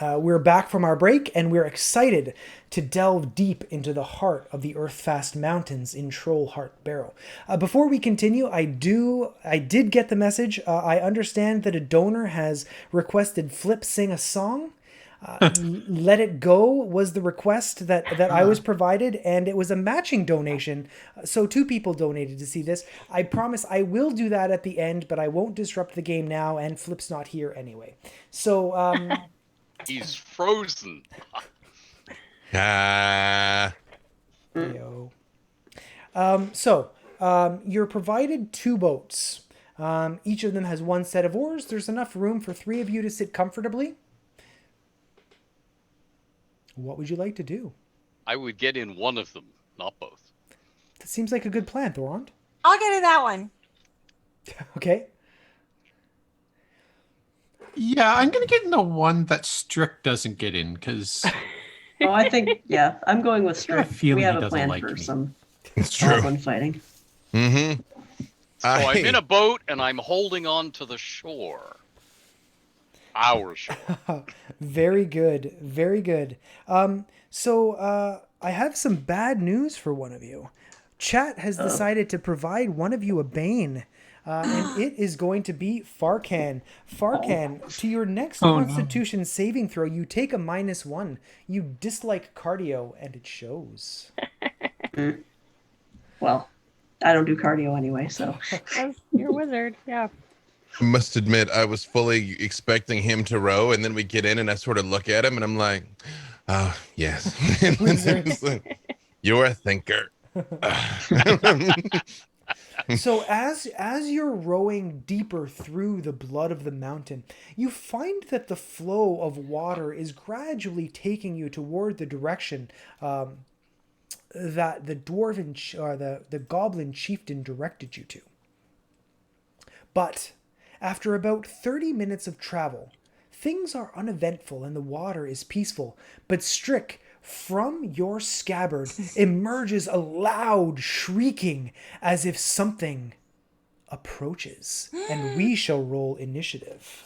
We're back from our break, and we're excited to delve deep into the heart of the Earthfast Mountains in Trollheart Barrow. Before we continue, I did get the message. I understand that a donor has requested Flip sing a song. Let It Go was the request that I was provided, and it was a matching donation. So two people donated to see this. I promise I will do that at the end, but I won't disrupt the game now, and Flip's not here anyway. So, He's frozen. yo. You're provided two boats. Each of them has one set of oars. There's enough room for three of you to sit comfortably. What would you like to do? I would get in one of them, not both. That seems like a good plan, Thorond. I'll get in that one. Okay. Yeah, I'm going to get in the one that Strick doesn't get in, because... Oh, I think, yeah, I'm going with I have a Strick. feeling We have he a doesn't plan like for me. some It's true. goblin fighting. Mm-hmm. So I'm in a boat and I'm holding on to the shore. Our shore. Very good. Very good. I have some bad news for one of you. Chat has decided to provide one of you a bane. And it is going to be Farkan. Farkan, to your next Constitution saving throw, you take a -1. You dislike cardio, and it shows. Well, I don't do cardio anyway, so. You're a wizard, yeah. I must admit, I was fully expecting him to row, and then we get in, and I sort of look at him, and I'm like, "Oh, yes, you're a thinker." So as you're rowing deeper through the blood of the mountain, you find that the flow of water is gradually taking you toward the direction that the the goblin chieftain directed you to. But after about 30 minutes of travel, things are uneventful and the water is peaceful. But Strick, from your scabbard emerges a loud shrieking as if something approaches, and we shall roll initiative.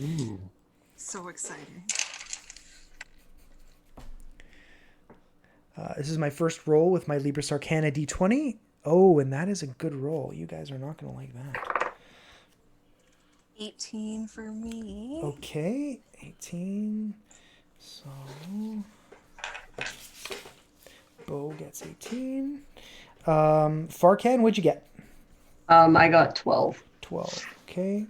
Ooh. So exciting. This is my first roll with my Libris Arcana D20. Oh, and that is a good roll. You guys are not going to like that. 18 for me. Okay, 18. So, Bo gets 18. Farkan, what'd you get? I got 12. 12. Okay.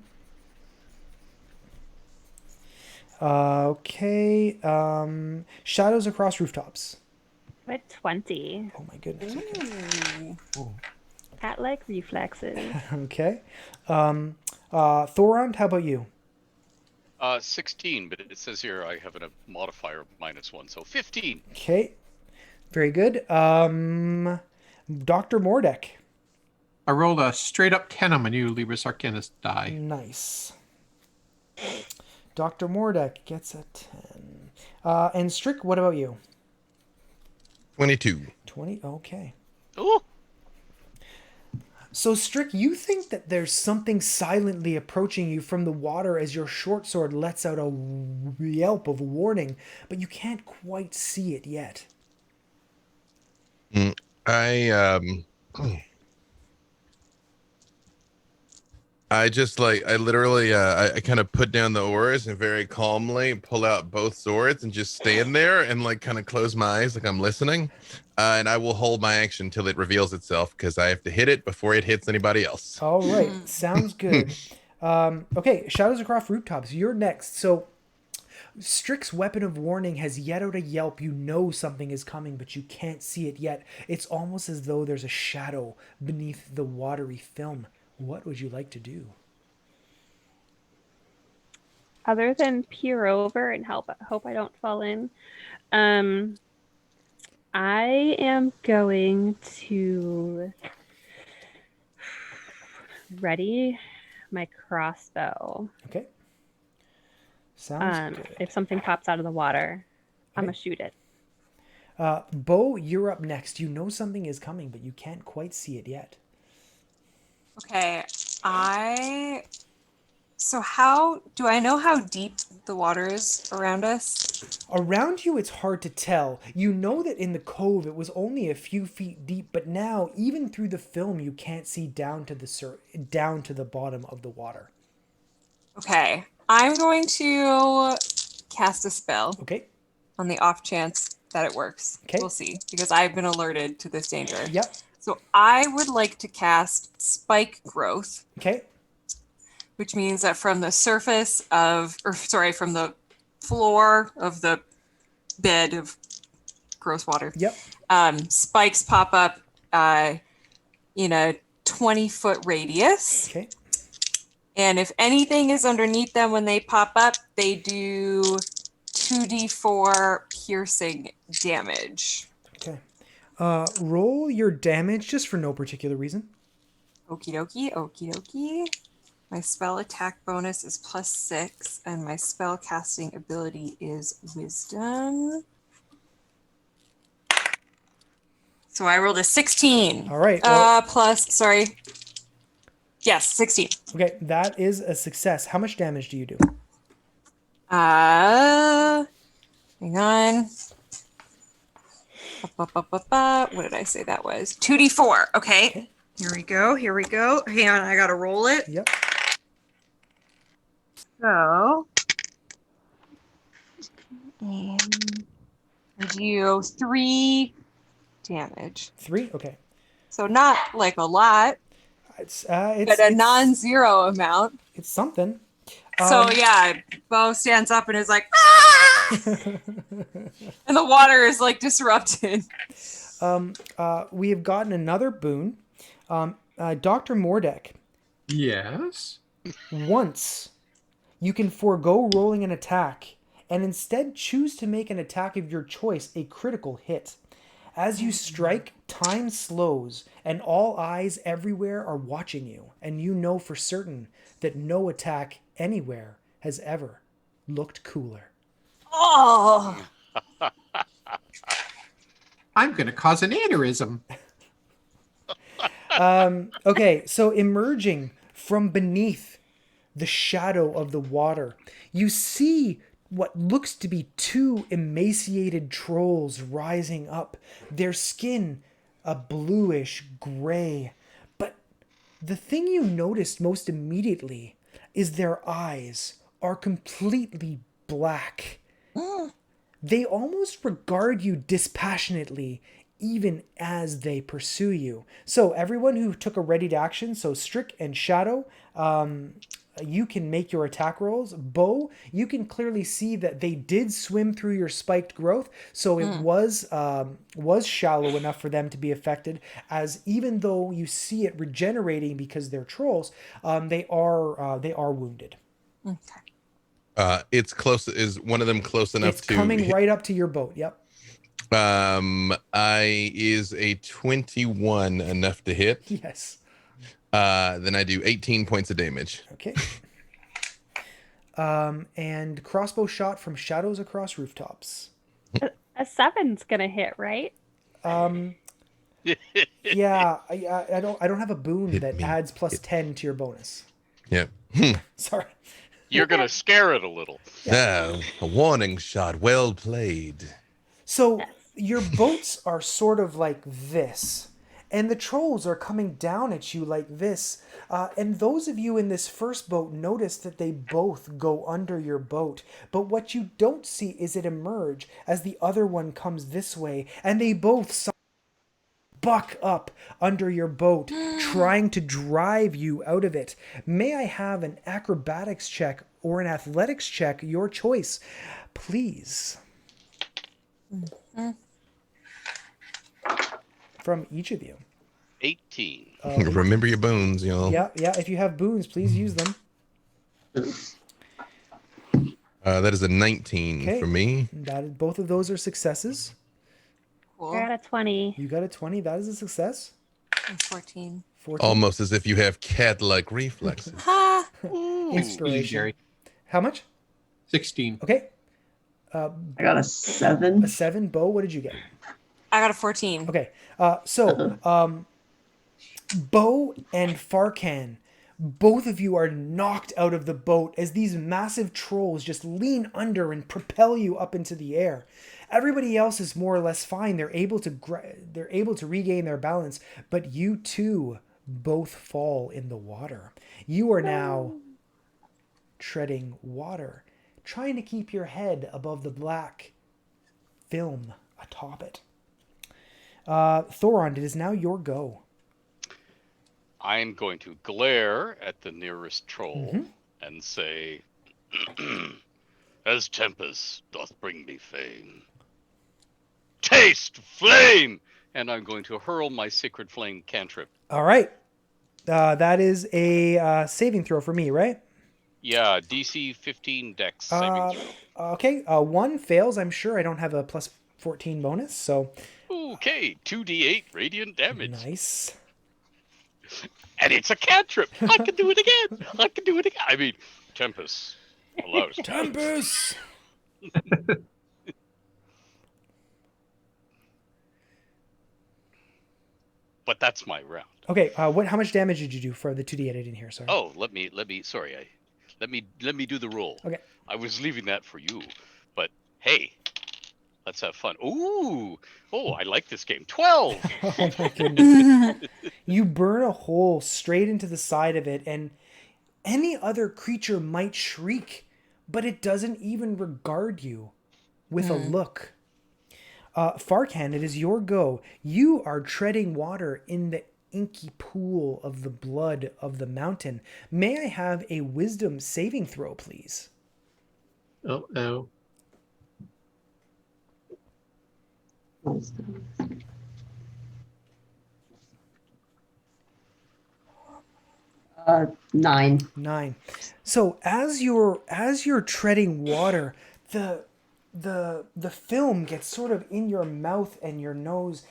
Okay. Shadows Across Rooftops. What, 20? Oh my goodness. Okay. Cat-like reflexes. Okay. Thorond, how about you? 16, but it says here I have a modifier of -1, so 15. Okay. Very good. Dr. Mordek. I rolled a straight up 10 on my new Libris Arcanus die. Nice. Dr. Mordek gets a 10. And Strick, what about you? 22. 20. Okay. Ooh. So, Strick, you think that there's something silently approaching you from the water as your short sword lets out a yelp of warning, but you can't quite see it yet. I just I literally I kind of put down the oars and very calmly pull out both swords and just stand there and kind of close my eyes like I'm listening, and I will hold my action until it reveals itself because I have to hit it before it hits anybody else. All right, sounds good. Okay, Shadows Across Rooftops, you're next. So Strick's weapon of warning has yet out a yelp. You know something is coming, but you can't see it yet. It's almost as though there's a shadow beneath the watery film. What would you like to do? Other than peer over and hope I don't fall in, I am going to ready my crossbow. Okay. Sounds good. If something pops out of the water, I'm gonna shoot it. Bo, you're up next. You know something is coming, but you can't quite see it yet. Okay, I So how do I know how deep the water is around us? Around you, it's hard to tell. You know that in the cove, it was only a few feet deep, but now, even through the film, you can't see down to the bottom of the water. Okay. I'm going to cast a spell Okay. on the off chance that it works. Okay. We'll see, because I've been alerted to this danger. Yep. So I would like to cast Spike Growth, Okay. which means that from the surface from the floor of the bed of gross water, Yep. spikes pop up in a 20-foot radius. Okay. And if anything is underneath them when they pop up, they do 2d4 piercing damage. Okay. Roll your damage just for no particular reason. Okie dokie, okie dokie. My spell attack bonus is +6, and my spell casting ability is wisdom. So I rolled a 16. All right. Yes, 16. Okay, that is a success. How much damage do you do? Hang on. What did I say that was? 2d4. Okay. Here we go. Hang on, I gotta roll it. Yep. So, I do 3 damage. 3? Okay. So not like a lot, It's but a non-zero amount. It's something. So yeah, Bo stands up and is like, "Ah!" and the water is like disrupted. We have gotten another boon. Dr. Mordek, Yes. once you can forego rolling an attack and instead choose to make an attack of your choice a critical hit. As you strike, time slows, and all eyes everywhere are watching you, and you know for certain that no attack anywhere has ever looked cooler. Oh, I'm going to cause an aneurysm. Okay, so emerging from beneath the shadow of the water, you see what looks to be 2 emaciated trolls rising up, their skin a bluish gray. But the thing you noticed most immediately is their eyes are completely black. They almost regard you dispassionately, even as they pursue you. So everyone who took a ready to action, so Strick and Shadow, you can make your attack rolls. Bo, you can clearly see that they did swim through your spiked growth, so it was shallow enough for them to be affected, as even though you see it regenerating because they're trolls, they are wounded. okay. It's close. Is one of them close enough It's to coming hit? right up to your boat. Yep. Is a 21 enough to hit? Yes. Then I do 18 points of damage. Okay. And crossbow shot from shadows across rooftops. A 7's gonna hit, right? Yeah, I don't have a boon Hit that me. adds +10 to your bonus. Yep. Sorry. You're gonna scare it a little. Ah, a warning shot. Well played. So your boats are sort of like this, and the trolls are coming down at you like this. And those of you in this first boat notice that they both go under your boat. But what you don't see is it emerge as the other one comes this way, and they both buck up under your boat, trying to drive you out of it. May I have an acrobatics check or an athletics check, your choice, please? From each of you. 18. Remember your bones, y'all. Yeah, if you have boons, please use them. That is a 19 Okay. for me. Both of those are successes. Cool. I got a 20. You got a 20. That is a success. And 14. 14. Almost as if you have cat-like reflexes. Ha! Inspiration. Jerry. How much? 16. Okay. I got a 7. A 7. Bo, what did you get? I got a 14. Okay. So Bo and Farkan, Both of you are knocked out of the boat as these massive trolls just lean under and propel you up into the air. Everybody else is more or less fine. They're able to regain their balance, but you two both fall in the water. You are now treading water, trying to keep your head above the black film atop it. Thoron, it is now your go. I'm going to glare at the nearest troll and say, as Tempest doth bring me fame, taste flame! And I'm going to hurl my Sacred Flame cantrip. All right. That is a saving throw for me, right? Yeah, DC 15 Dex saving throw. Okay, 1 fails. I'm sure I don't have a plus 14 bonus, so... Okay, 2d8 radiant damage. Nice. And it's a cantrip. I can do it again. I can do it again. I mean, Tempest allows. Tempest! But that's my round. Okay, how much damage did you do for the 2d8? I didn't hear, sorry. Oh, let me do the roll. Okay. I was leaving that for you. But hey, let's have fun. Ooh. Oh, I like this game. 12. Oh my goodness. You burn a hole straight into the side of it, and any other creature might shriek, but it doesn't even regard you with a look. Farkan, it is your go. You are treading water in the inky pool of the blood of the mountain. May I have a wisdom saving throw, please? Oh, no. 9. 9. So as you're treading water, the film gets sort of in your mouth and your nose,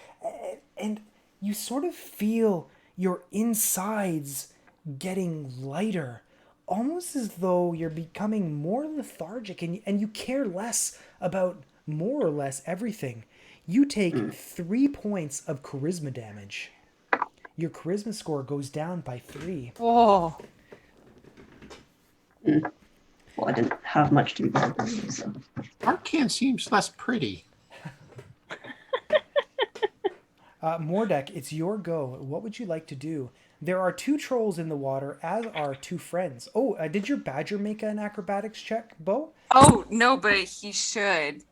and you sort of feel your insides getting lighter, almost as though you're becoming more lethargic, and you care less about more or less everything. You take 3 points of charisma damage. Your charisma score goes down by 3. Whoa. Well, I didn't have much to be bothered with, so. Arcan seems less pretty. Mordek, it's your go. What would you like to do? There are 2 trolls in the water, as are 2 friends. Oh, did your badger make an acrobatics check, Bo? Oh, no, but he should.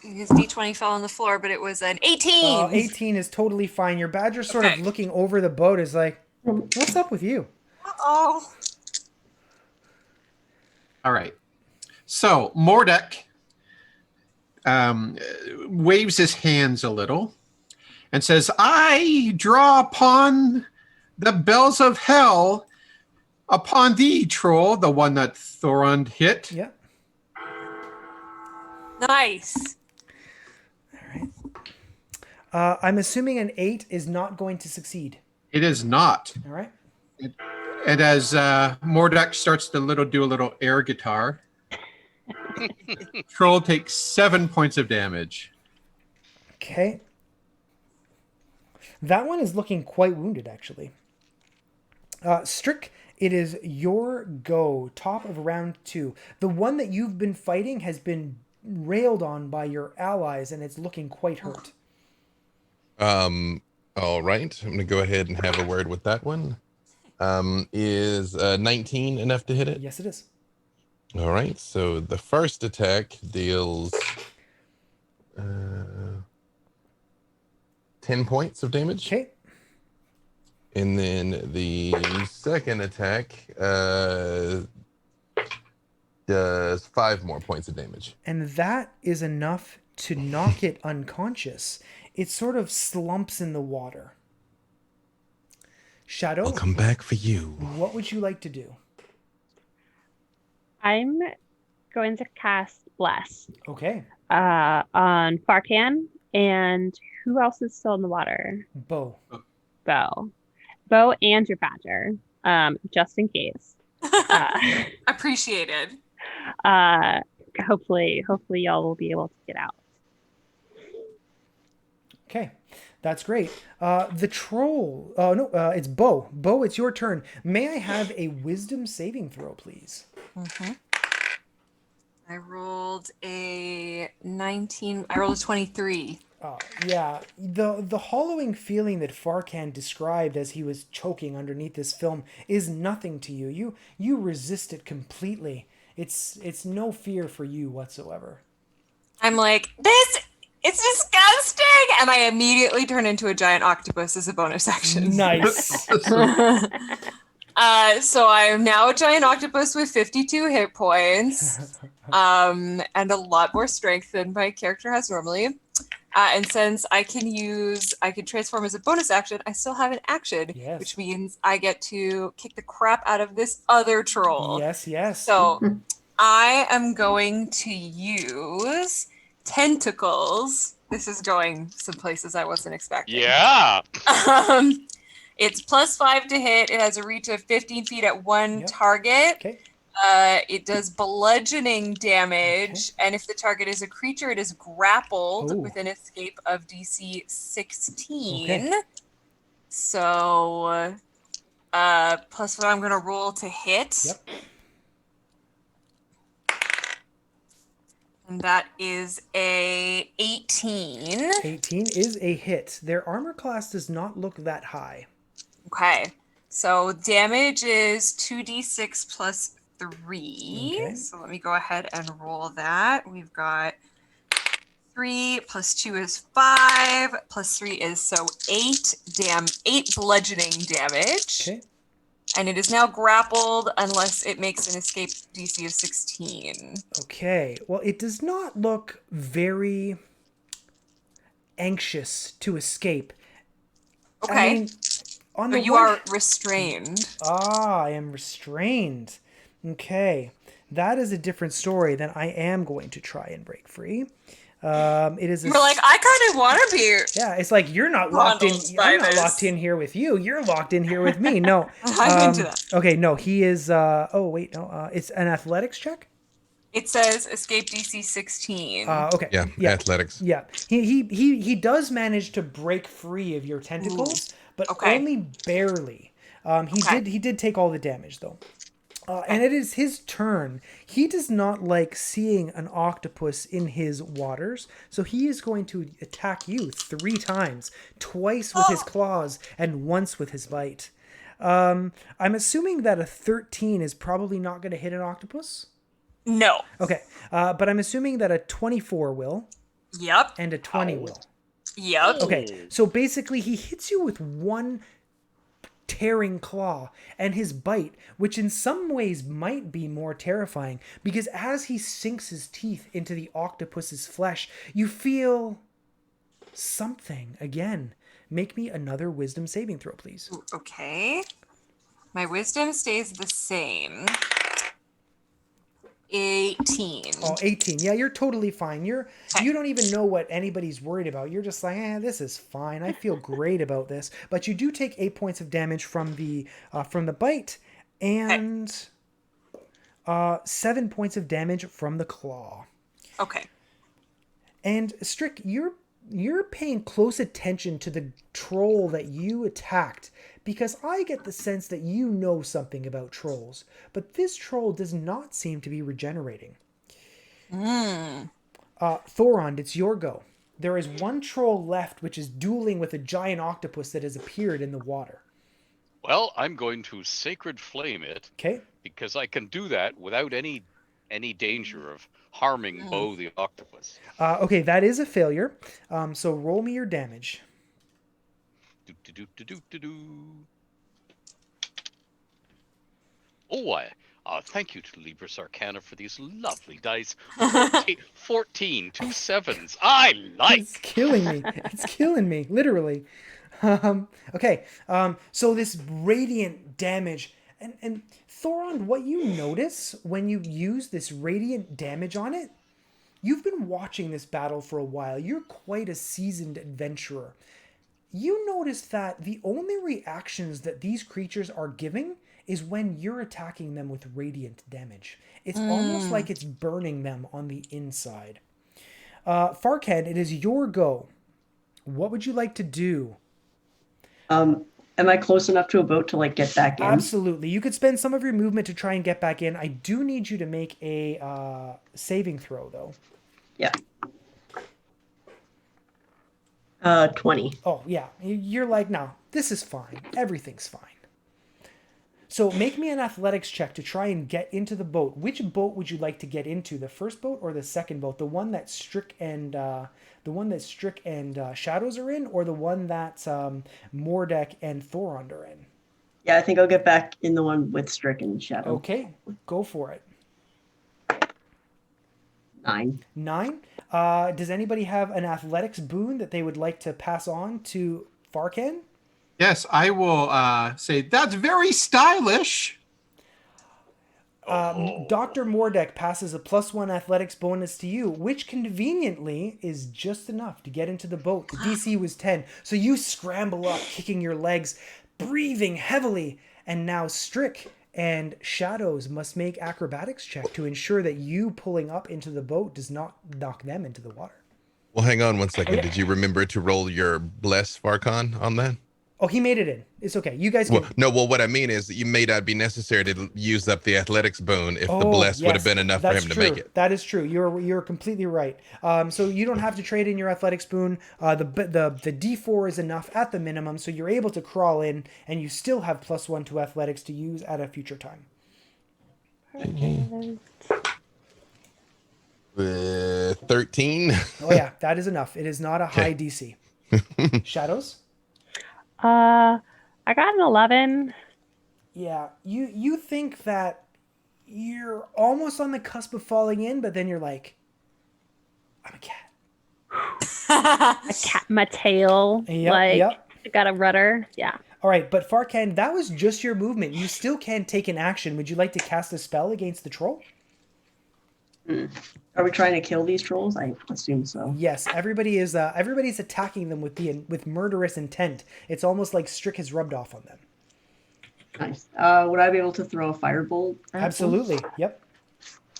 His d20 fell on the floor, but it was an 18. 18 is totally fine. Your badger sort of looking over the boat is like, what's up with you? Uh-oh. All right. So Mordek waves his hands a little and says, I draw upon the bells of hell upon thee, troll, the one that Thorond hit. Yeah. Nice. I'm assuming an 8 is not going to succeed. It is not. All right. And as Mordek starts to do a little air guitar, troll takes 7 points of damage. Okay. That one is looking quite wounded, actually. Strick, it is your go. Top of round 2. The one that you've been fighting has been railed on by your allies, and it's looking quite hurt. All right. I'm gonna go ahead and have a word with that one. Is 19 enough to hit it? Yes, it is. All right. So the first attack deals 10 points of damage. Okay. And then the second attack does 5 more points of damage. And that is enough to knock it unconscious. It sort of slumps in the water. Shadow, I'll come back for you. what would you like to do? I'm going to cast Bless Okay. on Farkan, and who else is still in the water? Bo. Bo and your badger, just in case. Appreciated. Hopefully y'all will be able to get out. Okay. That's great. The troll. Oh no, it's Bo. Bo, it's your turn. May I have a wisdom saving throw, please? Mm-hmm. I rolled a 19. I rolled a 23. Yeah, the hollowing feeling that Farkan described as he was choking underneath this film is nothing to you. You resist it completely. It's no fear for you whatsoever. I'm like, it's disgusting! And I immediately turn into a giant octopus as a bonus action. Nice. So I am now a giant octopus with 52 hit points, and a lot more strength than my character has normally. And since I can transform as a bonus action, I still have an action, Yes. which means I get to kick the crap out of this other troll. Yes, yes. So I am going to use tentacles. This is going some places I wasn't expecting. Yeah. It's +5 to hit. It has a reach of 15 feet at one Yep. target. Okay. It does bludgeoning damage, and if the target is a creature, it is grappled with an escape of DC 16. Okay. So, plus what I'm going to roll to hit. Yep. And that is a 18. 18 is a hit. Their armor class does not look that high. Okay. So damage is 2d6 plus 3. Okay. So let me go ahead and roll that. We've got 3 plus 2 is 5 plus 3 is so 8 bludgeoning damage. Okay. And it is now grappled unless it makes an escape DC of 16. Okay. Well, it does not look very anxious to escape. Okay. I mean, on So the you one- are restrained. I am restrained. Okay. That is a different story. Then I am going to try and break free. It is. You're like, I kind of want to be. Yeah, it's like you're not locked in. Bundled by I'm not this. locked in here with you. You're locked in here with me. No, I'm into that. Okay, no, he is. Oh wait, no. It's an athletics check. It says escape DC 16. Okay. Yeah, athletics. Yeah, he does manage to break free of your tentacles, but Okay. only barely. He did take all the damage though. Okay. And it is his turn. He does not like seeing an octopus in his waters, so he is going to attack you 3 times, twice with his claws and once with his bite. I'm assuming that a 13 is probably not going to hit an octopus. No. Okay, but I'm assuming that a 24 will Yep. and a 20 will. Yep. Okay, so basically he hits you with one tearing claw and his bite, which in some ways might be more terrifying because as he sinks his teeth into the octopus's flesh, you feel something again. Make me another wisdom saving throw, please. Okay. My wisdom stays the same. 18. Oh, 18. Yeah, you're totally fine. You don't even know what anybody's worried about. You're just like, this is fine. I feel great about this. But you do take 8 points of damage from the bite and 7 points of damage from the claw. Okay. And Strick, you're paying close attention to the troll that you attacked because I get the sense that you know something about trolls, but this troll does not seem to be regenerating. Thorond, it's your go. There is one troll left which is dueling with a giant octopus that has appeared in the water. Well, I'm going to sacred flame it Okay? because I can do that without any danger of harming Bo the octopus. Okay, that is a failure. So roll me your damage. Oh, thank you to Libris Arcana for these lovely dice. 14, 2 sevens. I like. It's killing me. It's killing me, literally. Okay, so this radiant damage, and Thorond, what you notice when you use this radiant damage on it, you've been watching this battle for a while. You're quite a seasoned adventurer. You notice that the only reactions that these creatures are giving is when you're attacking them with radiant damage. It's almost like it's burning them on the inside. Farkan, it is your go. What would you like to do? Am I close enough to a boat to like get back in? Absolutely. You could spend some of your movement to try and get back in. I do need you to make a saving throw, though. Yeah. 20. Oh, yeah. You're like, no, this is fine. Everything's fine. So make me an athletics check to try and get into the boat. Which boat would you like to get into? The first boat or the second boat? The one that Strick and Shadows are in, or the one that Mordek and Thorond are in? Yeah, I think I'll get back in the one with Strick and Shadow. Okay, go for it. 9. 9. Does anybody have an athletics boon that they would like to pass on to Farkan? Yes, I will say that's very stylish. Dr. Mordek passes a +1 athletics bonus to you, which conveniently is just enough to get into the boat. The DC was 10, so you scramble up, kicking your legs, breathing heavily, and now Strick and Shadows must make acrobatics check to ensure that you pulling up into the boat does not knock them into the water. Well, hang on one second. yeah. Did you remember to roll your bless Farcon on that? Oh, he made it in. It's okay. You guys can... Well, what I mean is that you may not be necessary to use up the athletics boon if the bless would have been enough for him to make it. That is true. You're completely right. So you don't have to trade in your athletics boon. The D4 is enough at the minimum, so you're able to crawl in, and you still have +1 to athletics to use at a future time. 13. Oh yeah, that is enough. It is not a high DC. Shadows? I got an 11. Yeah, you think that you're almost on the cusp of falling in, but then you're like, I'm a cat. A cat, my tail. Yep. Got a rudder. Yeah. All right, but Farkan, that was just your movement. You still can't take an action. Would you like to cast a spell against the troll? Are we trying to kill these trolls? I assume so. Yes, everybody's attacking them with murderous intent. It's almost like Strick has rubbed off on them. Nice. Would I be able to throw a firebolt at them? Absolutely. Yep.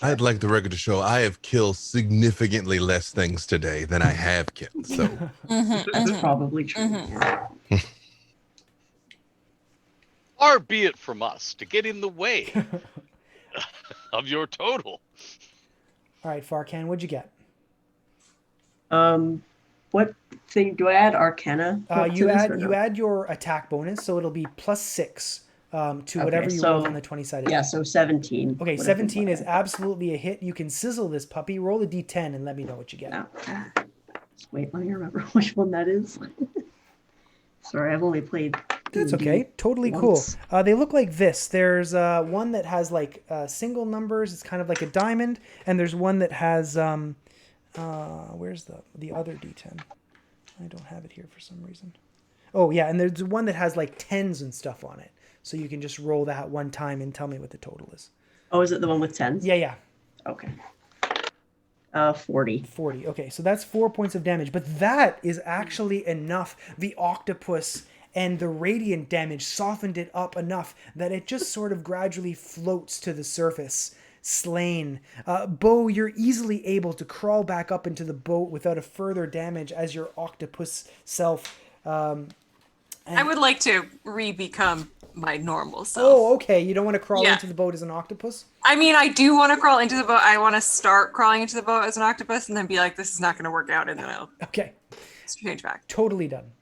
I'd like the record to show I have killed significantly less things today than I have killed. So That's probably true. Far be it from us to get in the way of your total. All right, Farkan, what'd you get? What thing do I add? Arcana? You add your attack bonus, so it'll be +6 to whatever you roll on the 20-sided. Yeah, so 17. Okay, 17 is absolutely a hit. You can sizzle this puppy. Roll a d10 and let me know what you get. No. Wait, let me remember which one that is. Sorry, I've only played. That's okay. Totally once. Cool. They look like this. There's one that has like single numbers. It's kind of like a diamond, and there's one that has where's the other d10? I don't have it here for some reason. Oh yeah, and there's one that has like tens and stuff on it. So you can just roll that one time and tell me what the total is. Oh, is it the one with tens? Yeah. Okay. 40. 40. Okay, so that's 4 points of damage, but that is actually enough. The octopus and the radiant damage softened it up enough that it just sort of gradually floats to the surface, slain. Bo, you're easily able to crawl back up into the boat without a further damage as your octopus self. I would like to re-become my normal self. Oh, okay. You don't want to crawl into the boat as an octopus? I mean, I do want to crawl into the boat. I want to start crawling into the boat as an octopus and then be like, this is not going to work out, and then I'll change back. Totally done.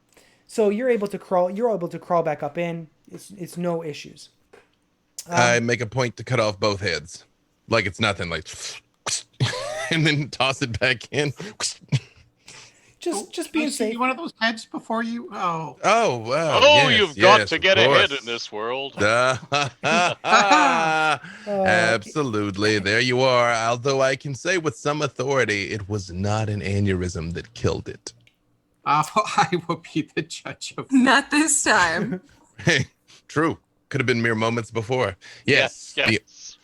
So you're able to crawl. You're able to crawl back up in. It's no issues. I make a point to cut off both heads, like it's nothing. Like, and then toss it back in. Just being safe. One of those heads before you. Wow. Oh, yes, you've got yes, to of get ahead course. in this world. Absolutely. There you are. Although I can say with some authority, it was not an aneurysm that killed it. I will be the judge of that. Not this time. Hey, true. Could have been mere moments before. Yes. Yes.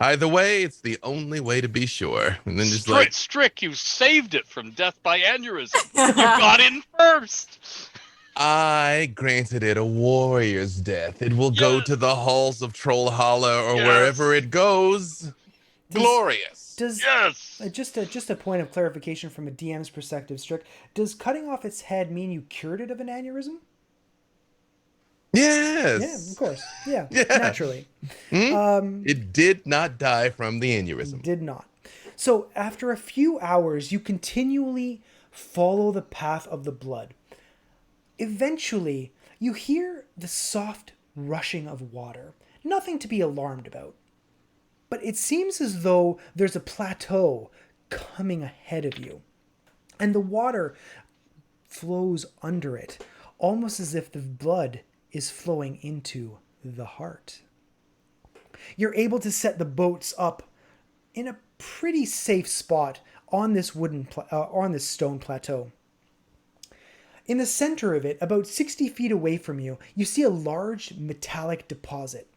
Either way, it's the only way to be sure. And then just Strick, you saved it from death by aneurysm. You got in first. I granted it a warrior's death. It will go to the halls of Troll Hollow or wherever it goes. Glorious. Does Yes. just a point of clarification from a DM's perspective, Strick. Does cutting off its head mean you cured it of an aneurysm? Yes. Yeah, of course. Yeah, Yeah. naturally. It did not die from the aneurysm. Did not. So after a few hours, you continually follow the path of the blood. Eventually, you hear the soft rushing of water. Nothing to be alarmed about. But it seems as though there's a plateau coming ahead of you. And the water flows under it, almost as if the blood is flowing into the heart. You're able to set the boats up in a pretty safe spot on this on this stone plateau. In the center of it, about 60 feet away from you, you see a large metallic deposit.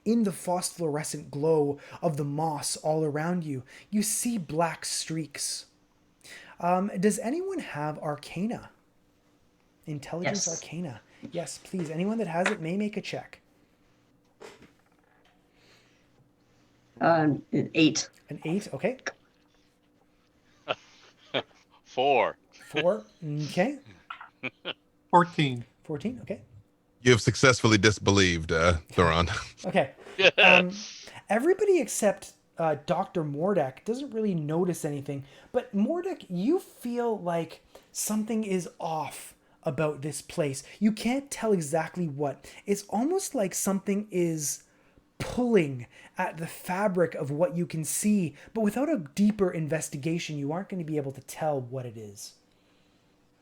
In the phosphorescent glow of the moss all around you, you see black streaks. Does anyone have Arcana? Intelligence Yes. Arcana. Yes, please. Anyone that has it may make a check. An 8. An 8, okay. 4. 4, okay. 14. 14, okay. You have successfully disbelieved, Thoron. Okay. Everybody except Dr. Mordek doesn't really notice anything, but Mordek, you feel like something is off about this place. You can't tell exactly what. It's almost like something is pulling at the fabric of what you can see, but without a deeper investigation, you aren't going to be able to tell what it is.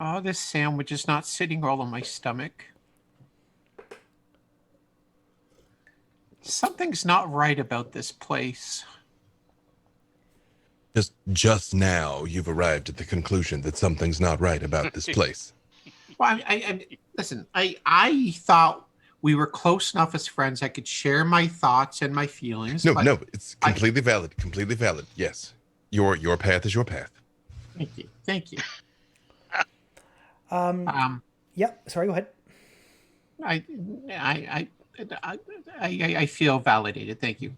Oh, this sandwich is not sitting all on my stomach. Something's not right about this place. Just now, you've arrived at the conclusion that something's not right about this place. Well, listen, I thought we were close enough as friends. I could share my thoughts and my feelings. No, but it's completely valid. Completely valid. Yes, your path is your path. Thank you. Thank you. Yep. Sorry. Go ahead. I feel validated. Thank you.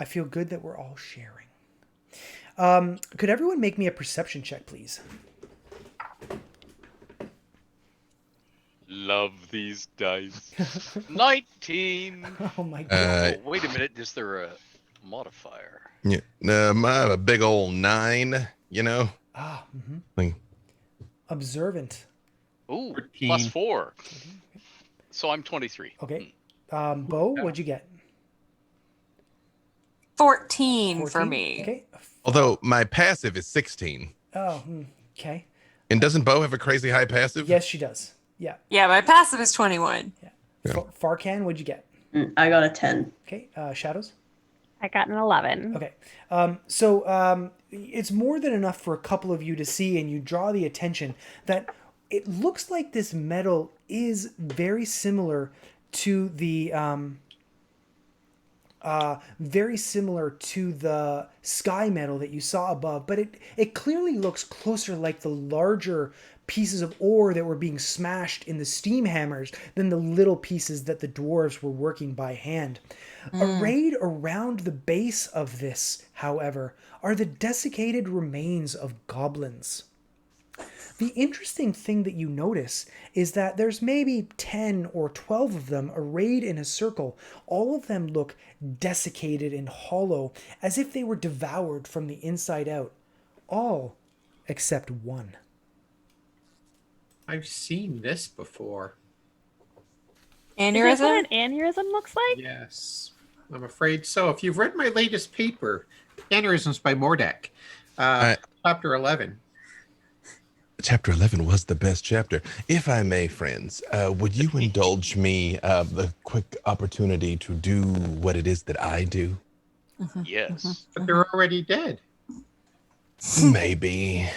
I feel good that we're all sharing. Could everyone make me a perception check, please? Love these dice. 19. Oh my god. Oh, wait a minute. Is there a modifier? Yeah, I have a big old 9. You know. Like, Observant. Ooh, 14. plus 4. So I'm 23. Okay. Bo, what'd you get? 14 for 14? me. Okay. although my passive is 16. Oh, okay. And doesn't Bo have a crazy high passive? Yes, she does. Yeah. Yeah, my passive is 21. Farcan, what'd you get? I got a 10. Okay. Shadows? I got an 11. Okay. So it's more than enough for a couple of you to see, and you draw the attention that it looks like this metal is very similar to the sky metal that you saw above, but it clearly looks closer like the larger pieces of ore that were being smashed in the steam hammers than the little pieces that the dwarves were working by hand. Arrayed around the base of this, however, are the desiccated remains of goblins. The interesting thing that you notice is that there's maybe 10 or 12 of them arrayed in a circle. All of them look desiccated and hollow, as if they were devoured from the inside out. All except one. I've seen this before. Is this Aneurysm? what an aneurysm looks like? Yes, I'm afraid so. If you've read my latest paper, Aneurysms by Mordek, chapter 11. Chapter 11 was the best chapter. If I may, friends, would you indulge me the quick opportunity to do what it is that I do? Yes. But they're already dead. Maybe.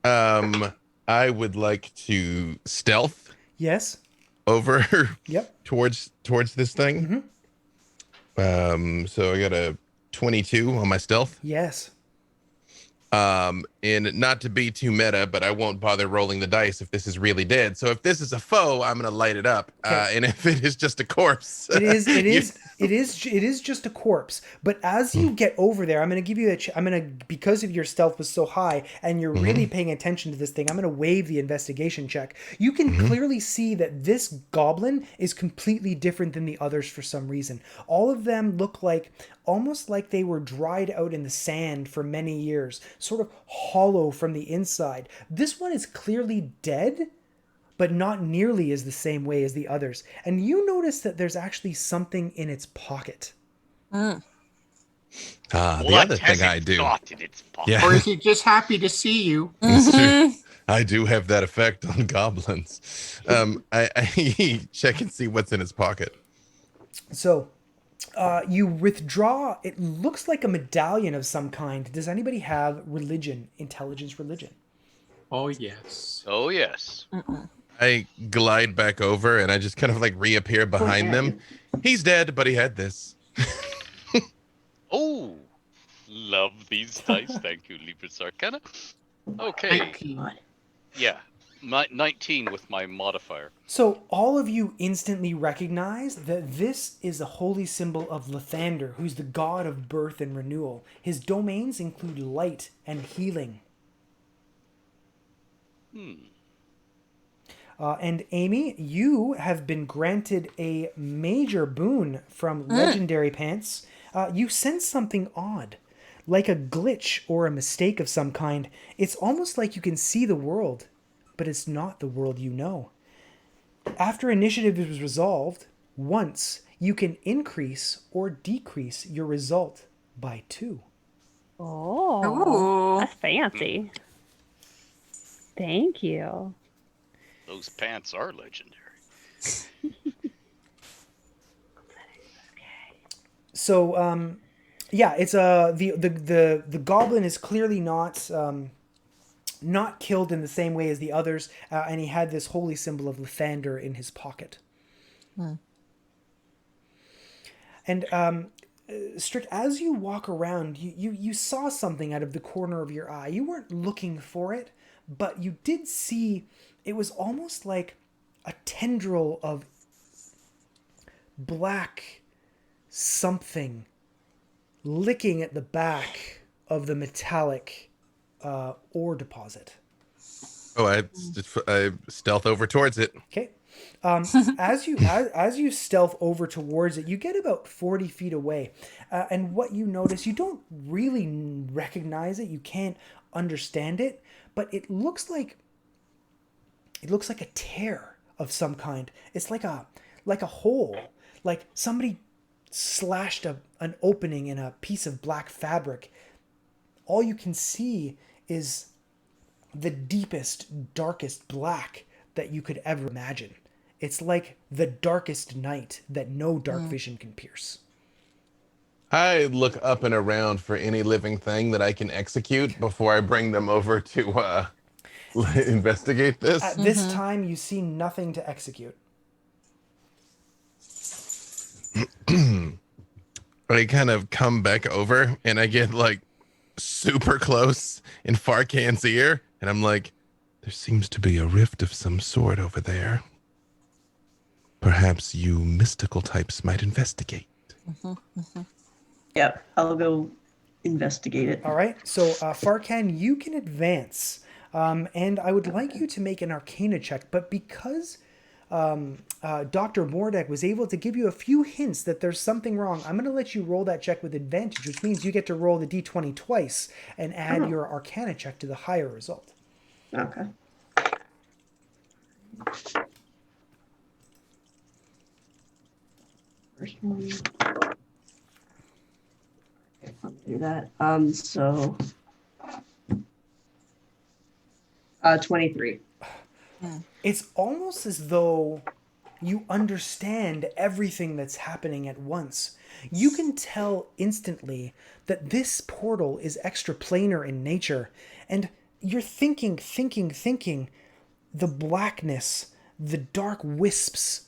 I would like to stealth Yes? over Yep. towards this thing. So I got a 22 on my stealth. Yes. And not to be too meta, but I won't bother rolling the dice if this is really dead. So if this is a foe, I'm gonna light it up. Okay. And if it is just a corpse, It is just a corpse. But as you get over there, I'm going to give you because of your stealth was so high and you're really paying attention to this thing, I'm going to waive the investigation check. You can clearly see that this goblin is completely different than the others for some reason. All of them look like almost like they were dried out in the sand for many years, sort of hollow from the inside. This one is clearly dead, but not nearly as the same way as the others. And you notice that there's actually something in its pocket. the What other has thing I it do. got in its pocket? Yeah. Or is he just happy to see you? It's true. I do have that effect on goblins. I check and see what's in his pocket. So you withdraw, it looks like a medallion of some kind. Does anybody have religion, intelligence religion? Oh, yes. Oh, yes. I glide back over and I just kind of like reappear behind them. He's dead, but he had this. Oh, love these dice. Thank you, Libris Arcana. Okay, Thank God. yeah. 19 with my modifier. So all of you instantly recognize that this is a holy symbol of Lathander, who's the god of birth and renewal. His domains include light and healing. And Amy, you have been granted a major boon from Legendary Pants. You sense something odd, like a glitch or a mistake of some kind. It's almost like you can see the world, but it's not the world you know. After initiative is resolved, once you can increase or decrease your result by 2. Oh, Ooh. that's fancy. Thank you. Those pants are legendary. So, yeah, it's the goblin is clearly not killed in the same way as the others, and he had this holy symbol of Lathander in his pocket. And Strick, as you walk around, you saw something out of the corner of your eye. You weren't looking for it, but you did see. It was almost like a tendril of black something licking at the back of the metallic ore deposit. Oh, I stealth over towards it. Okay. As you stealth over towards it, you get about 40 feet away, and what you notice, you don't really recognize it. You can't understand it, but it looks like a tear of some kind. It's like a hole, like somebody slashed an opening in a piece of black fabric. All you can see is the deepest, darkest black that you could ever imagine. It's like the darkest night that no dark vision can pierce. I look up and around for any living thing that I can execute before I bring them over to investigate this. At this time, you see nothing to execute. I kind of come back over and I get like super close in Farcan's ear, and I'm like, there seems to be a rift of some sort over there. Perhaps you mystical types might investigate. Yep, I'll go investigate it. All right. So, Farcan, you can advance. And I would like you to make an Arcana check. But because Dr. Mordek was able to give you a few hints that there's something wrong, I'm going to let you roll that check with advantage, which means you get to roll the d20 twice and add your Arcana check to the higher result. Okay. First one. Okay, I'll do that. So 23. It's almost as though you understand everything that's happening at once. You can tell instantly that this portal is extraplanar in nature, and you're thinking, the blackness, the dark wisps,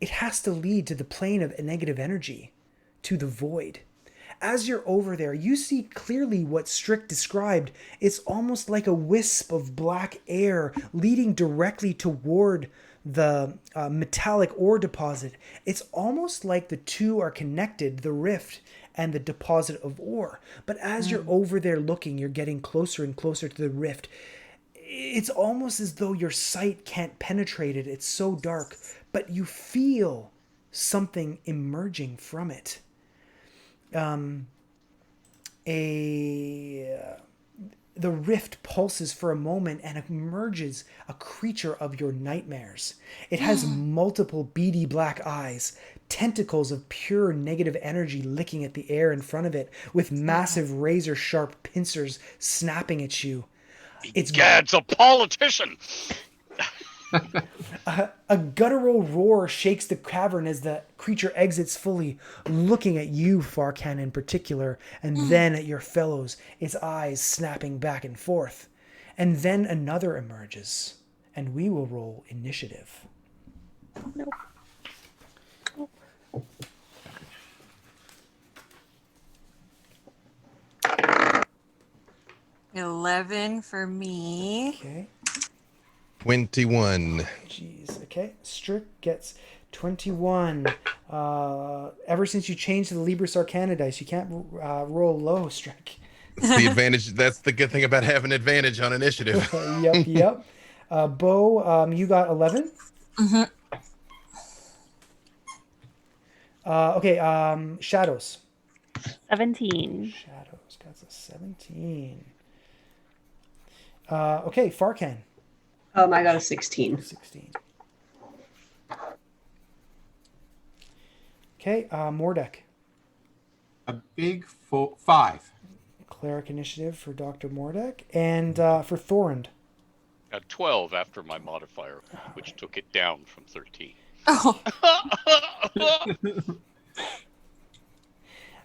it has to lead to the plane of negative energy, to the void. As you're over there, you see clearly what Strick described. It's almost like a wisp of black air leading directly toward the metallic ore deposit. It's almost like the two are connected, the rift and the deposit of ore. But as you're over there looking, you're getting closer and closer to the rift. It's almost as though your sight can't penetrate it. It's so dark, but you feel something emerging from it. The rift pulses for a moment and emerges a creature of your nightmares. It has multiple beady black eyes, tentacles of pure negative energy licking at the air in front of it, with massive razor-sharp pincers snapping at you. Gad's a politician. A guttural roar shakes the cavern as the creature exits fully, looking at you, Farkan, in particular, and then at your fellows, its eyes snapping back and forth. And then another emerges, and we will roll initiative. Nope. 11 for me. Okay. 21. Jeez. Okay. Strick gets 21. Ever since you changed to the Libris Arcana dice, you can't roll low, Strick. The advantage. That's the good thing about having advantage on initiative. Yep. Bo, you got 11. Mm-hmm. Okay. Shadows. 17. Shadows got a 17. Okay. Farkan. I got a 16. 16. Okay. Mordek. A big 5. Cleric initiative for Dr. Mordek. And for Thorund. Got 12 after my modifier, which took it down from 13. Oh,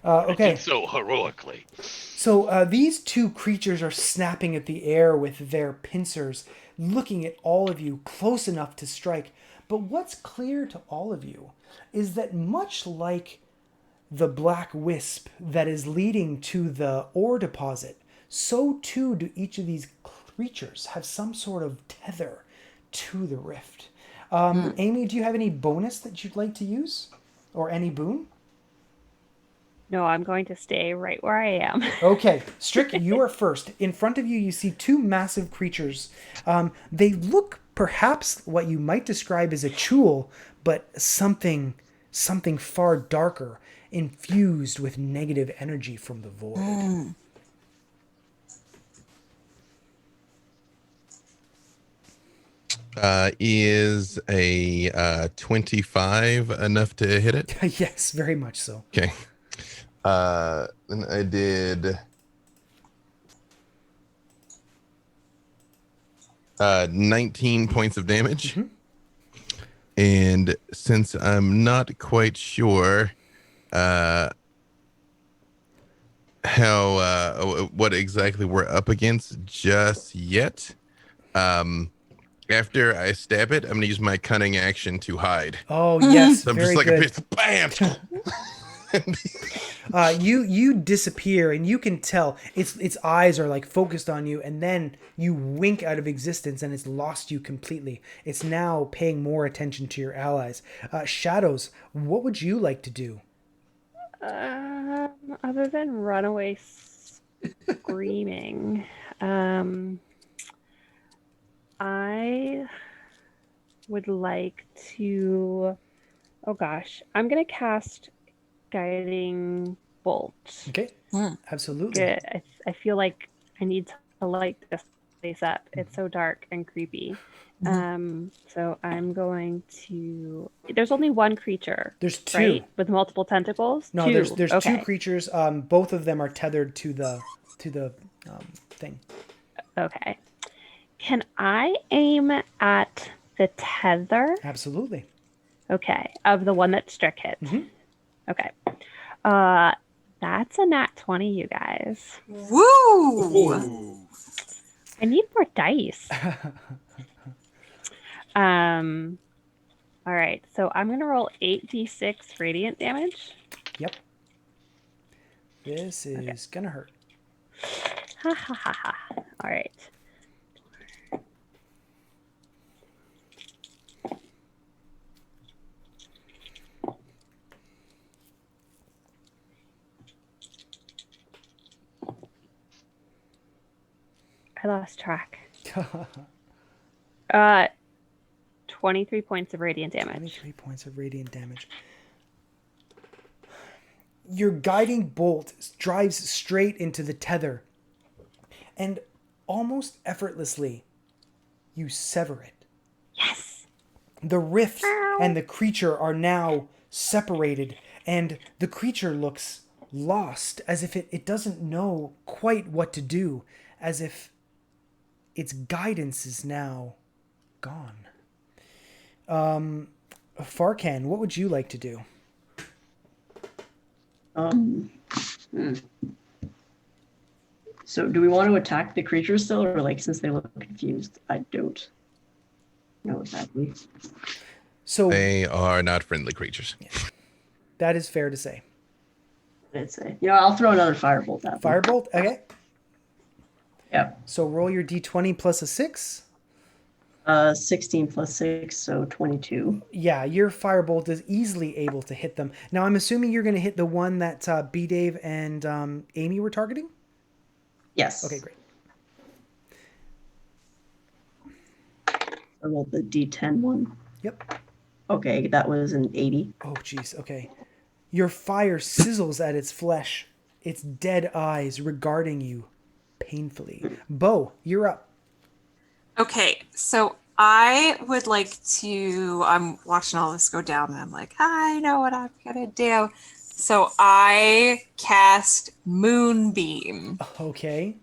Okay. Did so heroically. So these two creatures are snapping at the air with their pincers, looking at all of you close enough to strike. But what's clear to all of you is that much like the black wisp that is leading to the ore deposit, so too do each of these creatures have some sort of tether to the rift. Amy, do you have any bonus that you'd like to use? Or any boon? No, I'm going to stay right where I am. Okay, Strick, you are first. In front of you, you see two massive creatures. They look perhaps what you might describe as a chul, but something far darker, infused with negative energy from the void. Is a 25 enough to hit it? Yes, very much so. Okay. Then I did 19 points of damage. Mhm. And since I'm not quite sure what exactly we're up against just yet, after I stab it, I'm gonna use my cunning action to hide. Oh, yes, So I'm very just like good. a bitch, bam. You disappear, and you can tell its eyes are like focused on you, and then you wink out of existence, and it's lost you completely. It's now paying more attention to your allies. Shadows, what would you like to do? Other than run away screaming, I would like to. Oh gosh, I'm gonna cast Guiding Bolt. Okay, absolutely. Good. I feel like I need to light this place up. It's so dark and creepy. So I'm going to. There's only one creature. There's two. Right? With multiple tentacles. No, two. there's Okay. two creatures. Both of them are tethered to the thing. Okay. Can I aim at the tether? Absolutely. Okay, of the one that Strick hit. Mhm. Okay. That's a nat 20, you guys. woo! I need more dice. All right, so I'm gonna roll 8d6 radiant damage. Yep. This is gonna hurt. Ha ha ha ha. All right. I lost track. 23 points of radiant damage. 23 points of radiant damage. Your guiding bolt drives straight into the tether, and almost effortlessly, you sever it. Yes. The rift and the creature are now separated, and the creature looks lost, as if it doesn't know quite what to do, as if its guidance is now gone. Farkan, what would you like to do? So do we want to attack the creatures still, or like since they look confused? I don't know exactly. So They are not friendly creatures. that is fair to say. I'd say, I'll throw another firebolt at them. Firebolt, okay. Yep. So roll your d20 plus a 6. 16 plus 6, so 22. Yeah, your firebolt is easily able to hit them. Now, I'm assuming you're going to hit the one that B. Dave and Amy were targeting? Yes. Okay, great. I rolled the D10 one. Yep. Okay, that was an 80. Oh, jeez, okay. Your fire sizzles at its flesh, its dead eyes regarding you painfully. Bo, you're up. Okay, so I would like to. I'm watching all this go down, and I'm like, I know what I'm gonna do. So I cast Moonbeam, Okay.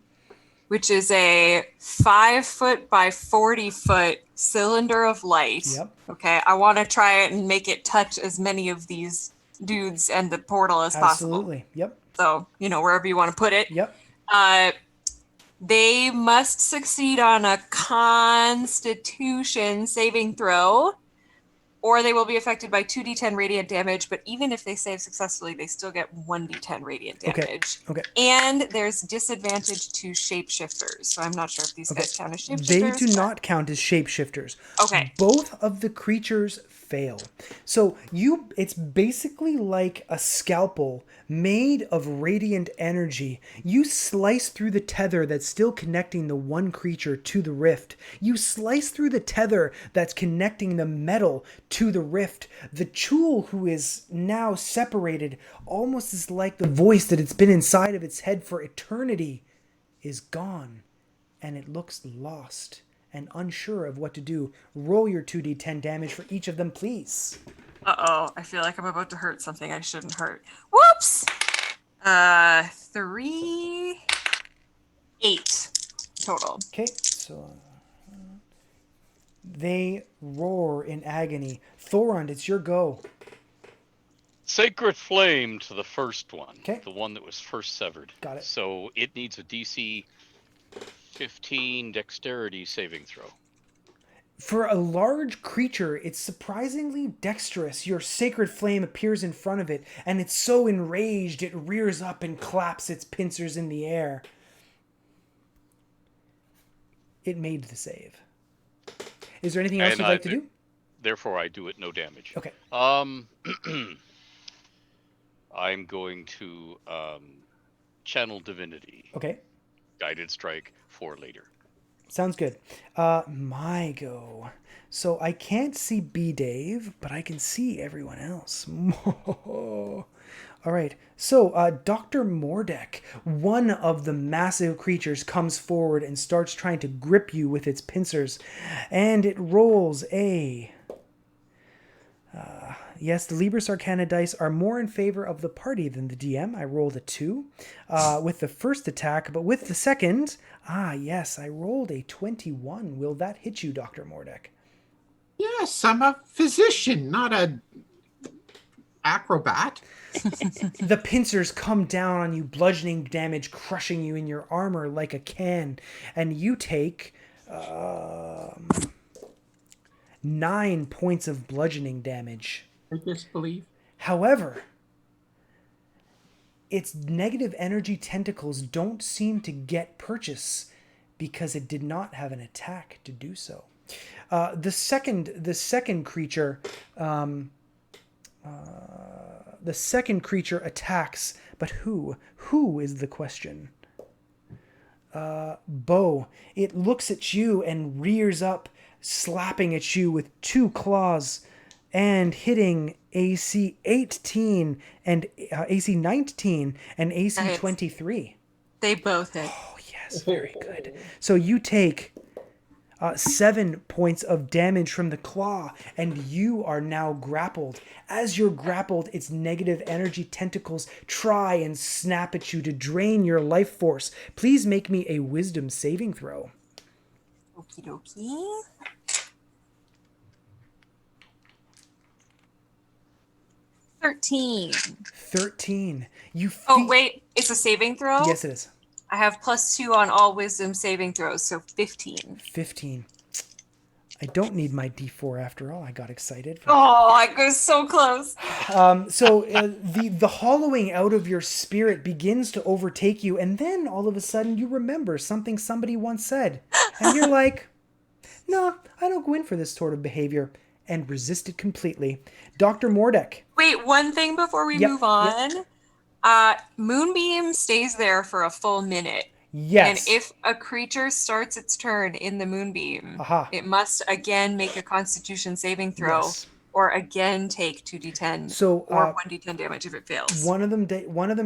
which is a 5-foot by 40-foot cylinder of light. Yep. Okay, I want to try it and make it touch as many of these dudes and the portal as possible. Absolutely. Yep. So, wherever you want to put it. Yep. They must succeed on a Constitution saving throw, or they will be affected by 2d10 radiant damage. But even if they save successfully, they still get 1d10 radiant damage. Okay. And there's disadvantage to shapeshifters. So I'm not sure if these guys count as shapeshifters. They do not count as shapeshifters. Okay. Both of the creatures fail. So it's basically like a scalpel made of radiant energy. You slice through the tether that's still connecting the one creature to the rift. You slice through the tether that's connecting the metal to the rift. The Chul, who is now separated, almost is like the voice that it's been inside of its head for eternity, is gone. And it looks lost and unsure of what to do. Roll your 2d10 damage for each of them, please. Uh-oh, I feel like I'm about to hurt something I shouldn't hurt. Whoops! 3, 8 total. Okay, so they roar in agony. Thorund, it's your go. Sacred Flame to the first one. Okay. The one that was first severed. Got it. So it needs a DC 15 dexterity saving throw. For a large creature, it's surprisingly dexterous. Your sacred flame appears in front of it, and it's so enraged it rears up and claps its pincers in the air. It made the save. Is there anything else you'd like to do? Therefore, I do it no damage. Okay. I'm going to channel divinity. Okay. Guided strike for later. Sounds good. My go. So I can't see B Dave, but I can see everyone else. All right. So Dr. Mordek, one of the massive creatures, comes forward and starts trying to grip you with its pincers. And it rolls a... yes, the Libris Arcana dice are more in favor of the party than the DM. I rolled a 2 with the first attack, but with the second, yes, I rolled a 21. Will that hit you, Dr. Mordek? Yes, I'm a physician, not a acrobat. The pincers come down on you, bludgeoning damage, crushing you in your armor like a can, and you take 9 points of bludgeoning damage. I disbelieve. However, its negative energy tentacles don't seem to get purchase because it did not have an attack to do so. The second creature attacks, but who? Who is the question? Bo. It looks at you and rears up, slapping at you with 2 claws and hitting AC 18 and AC 19 and AC Nice. 23. They both hit. Oh, yes, very good. So you take 7 points of damage from the claw, and you are now grappled. As you're grappled, its negative energy tentacles try and snap at you to drain your life force. Please make me a wisdom saving throw. Okie dokie. 13. 13. You Oh, wait. It's a saving throw? Yes, it is. I have +2 on all wisdom saving throws, so 15. 15. I don't need my D4 after all. I got excited. Oh, I was so close. So the hollowing out of your spirit begins to overtake you, and then all of a sudden you remember something somebody once said, and you're like, "No, I don't go in for this sort of behavior," and resist it completely. Dr. Mordek. Wait, one thing before we Yep, move on. Moonbeam stays there for a full minute. Yes. And if a creature starts its turn in the moonbeam, Aha. it must again make a Constitution saving throw, Yes. or again take 2d10, So, or 1d10 damage if it fails. One of them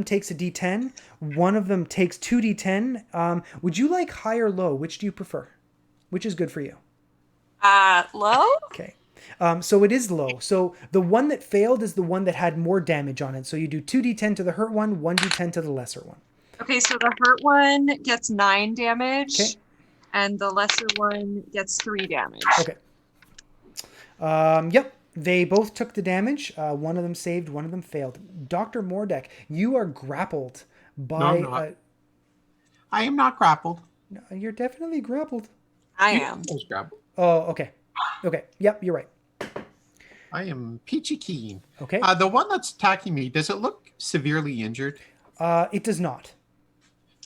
takes a D10. One of them takes 2D10. Would you like high or low? Which do you prefer? Which is good for you? Low? Okay. So it is low. So the one that failed is the one that had more damage on it. So you do 2d10 to the hurt one, 1d10 to the lesser one. Okay, so the hurt one gets 9 damage, Okay. and the lesser one gets 3 damage. Okay. Yep. They both took the damage. One of them saved, one of them failed. Dr. Mordek, you are grappled by... No, I'm not. I am not grappled. You're definitely grappled. I am. I was grappled. Oh, okay. Okay. Yep, you're right. I am peachy keen. Okay. The one that's attacking me, does it look severely injured? It does not.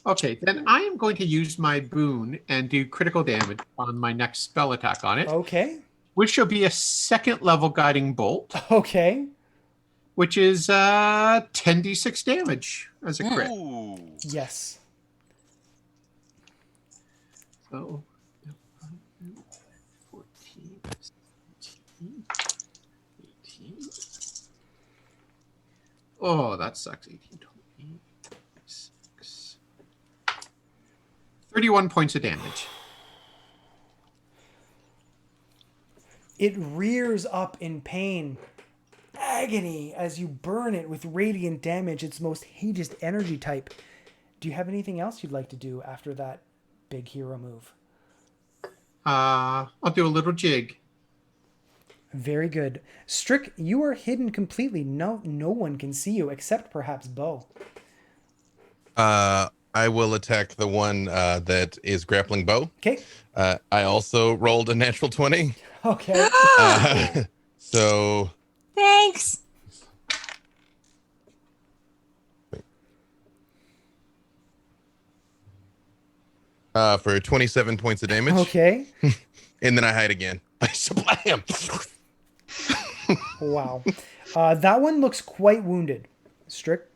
Okay, then I am going to use my boon and do critical damage on my next spell attack on it, Okay. which shall be a 2nd level guiding bolt, Okay. which is 10d6 damage as a crit. Ooh. Yes. So, 14, 17, 18. Oh, that sucks. 18, 20, 26. 31 points of damage. It rears up in pain, agony, as you burn it with radiant damage, its most heinous energy type. Do you have anything else you'd like to do after that big hero move? I'll do a little jig. Very good. Strick, you are hidden completely. No one can see you except perhaps Bo. I will attack the one that is grappling Bo. Okay. I also rolled a natural 20. Okay. So Thanks. for 27 points of damage. Okay. And then I hide again. Blam! Wow. That one looks quite wounded. Strick.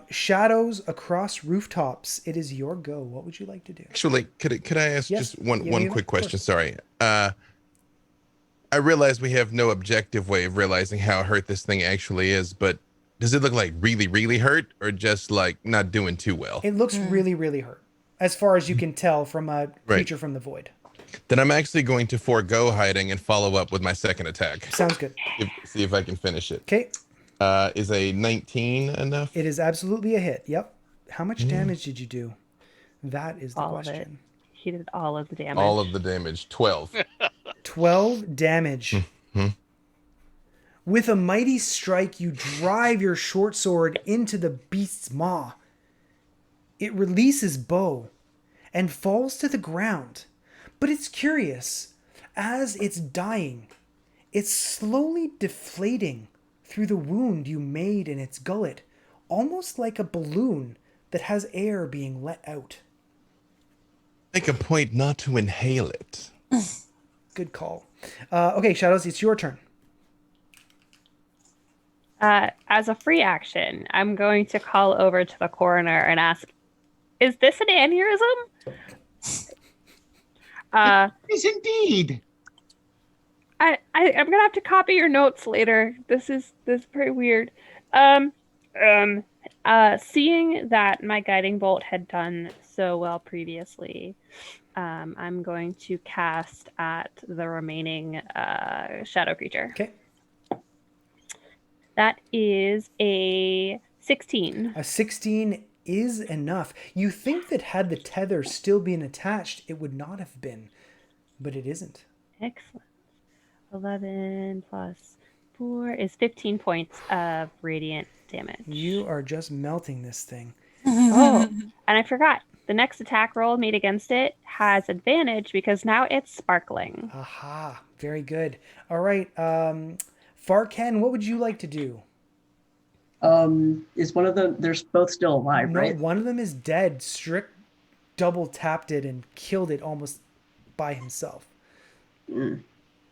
Shadows across rooftops. It is your go. What would you like to do? Actually, could I ask Yes. just one Yeah, quick of question? course. Sorry. I realize we have no objective way of realizing how hurt this thing actually is, but does it look like really, really hurt, or just like not doing too well? It looks really, really hurt, as far as you can tell from a creature from the void. Then I'm actually going to forego hiding and follow up with my second attack. Sounds good. See if I can finish it. Okay. Is a 19 enough? It is absolutely a hit. Yep. How much damage did you do? That is the All of it. question. He did all of the damage. All of the damage. 12. 12 damage. With a mighty strike, you drive your short sword into the beast's maw. It releases Bo and falls to the ground. But it's curious. As it's dying, it's slowly deflating through the wound you made in its gullet, almost like a balloon that has air being let out. Make a point not to inhale it. Good call. Okay, Shadows, it's your turn. As a free action, I'm going to call over to the coroner and ask, is this an aneurysm? Yes, indeed. I'm gonna have to copy your notes later. This is pretty weird. Seeing that my guiding bolt had done so well previously, I'm going to cast at the remaining shadow creature. Okay. That is a 16. A 16 is enough. You think that had the tether still been attached, it would not have been, but it isn't. Excellent. 11 plus 4 is 15 points of radiant damage. You are just melting this thing. Oh, and I forgot. The next attack roll made against it has advantage because now it's sparkling. Aha, very good. All right, Farken, what would you like to do? Is one of them? They're both still alive, No, right? one of them is dead. Strick double tapped it and killed it almost by himself.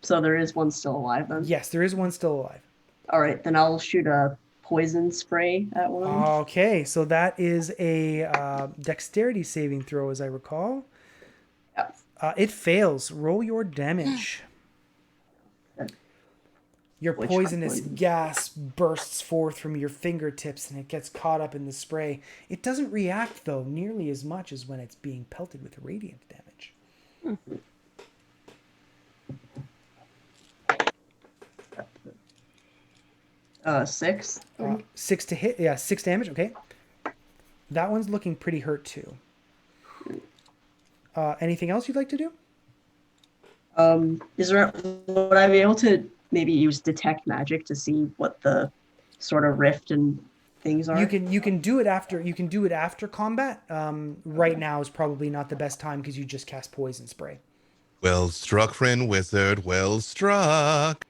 So there is one still alive then. Yes, there is one still alive. All right, then I'll shoot a poison spray at one. Okay, so that is a dexterity saving throw, as I recall. Yep. It fails. Roll your damage. Your Which poisonous one? gas bursts forth from your fingertips and it gets caught up in the spray. It doesn't react, though, nearly as much as when it's being pelted with radiant damage. 6. 6 to hit. Yeah, 6 damage. Okay. That one's looking pretty hurt, too. Anything else you'd like to do? Would I be able to maybe use detect magic to see what the sort of rift and things are? You can do it after combat. Right now is probably not the best time because you just cast poison spray. Well struck, friend wizard. Well struck.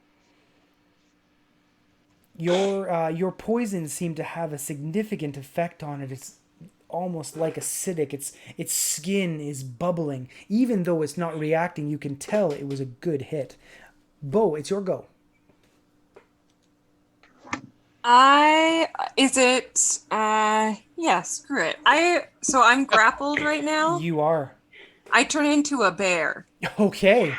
Your poisons seem to have a significant effect on it. It's almost like acidic. Its skin is bubbling. Even though it's not reacting, you can tell it was a good hit. Bo, it's your go. Screw it. I'm grappled right now. You are. I turn into a bear Okay.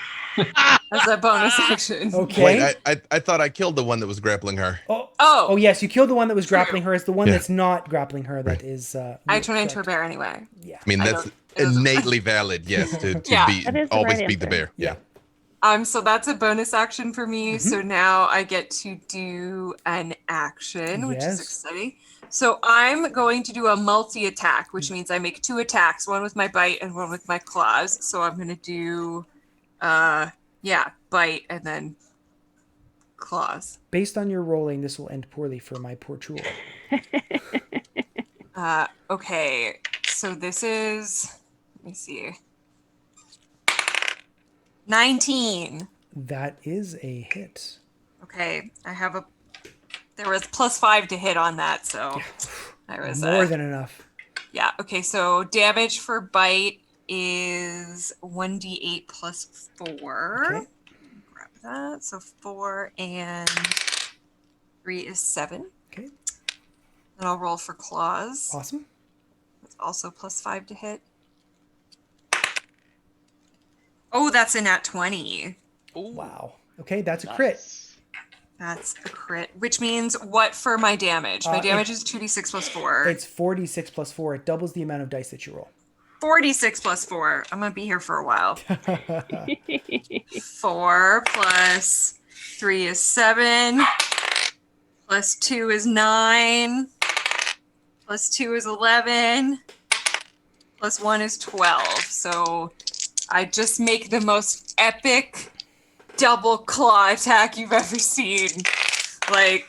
as a bonus action. Okay. Wait, I thought I killed the one that was grappling her. Oh, yes, you killed the one that was True. grappling her. It's the one Yeah. that's not grappling her that Right. is... I turn into a bear anyway. Yeah. I mean, I that's don't- it doesn't- innately valid. Yes, to Yeah. be That is the always right beat the answer. bear. Yeah. So that's a bonus action for me. So now I get to do an action, which Yes. is exciting. So I'm going to do a multi-attack, which means I make 2 attacks, one with my bite and one with my claws. So I'm going to do, bite and then claws. Based on your rolling, this will end poorly for my poor tool. Okay, so this is, let me see, 19. That is a hit. Okay, there was +5 to hit on that, so there was More than enough. yeah. Okay, so damage for bite is 1d8 plus 4. Okay. Grab that. So 4 and 3 is 7. Okay. Then I'll roll for claws. Awesome. That's also +5 to hit. Oh, that's a nat 20. Ooh, Wow. Okay, that's a crit. nice. That's a crit, which means what for my damage? My damage is 2d6 plus 4. It's 46 plus 4. It doubles the amount of dice that you roll. 46 plus 4. I'm going to be here for a while. 4 plus 3 is 7. Plus 2 is 9. Plus 2 is 11. Plus 1 is 12. So I just make the most epic double claw attack you've ever seen. Like,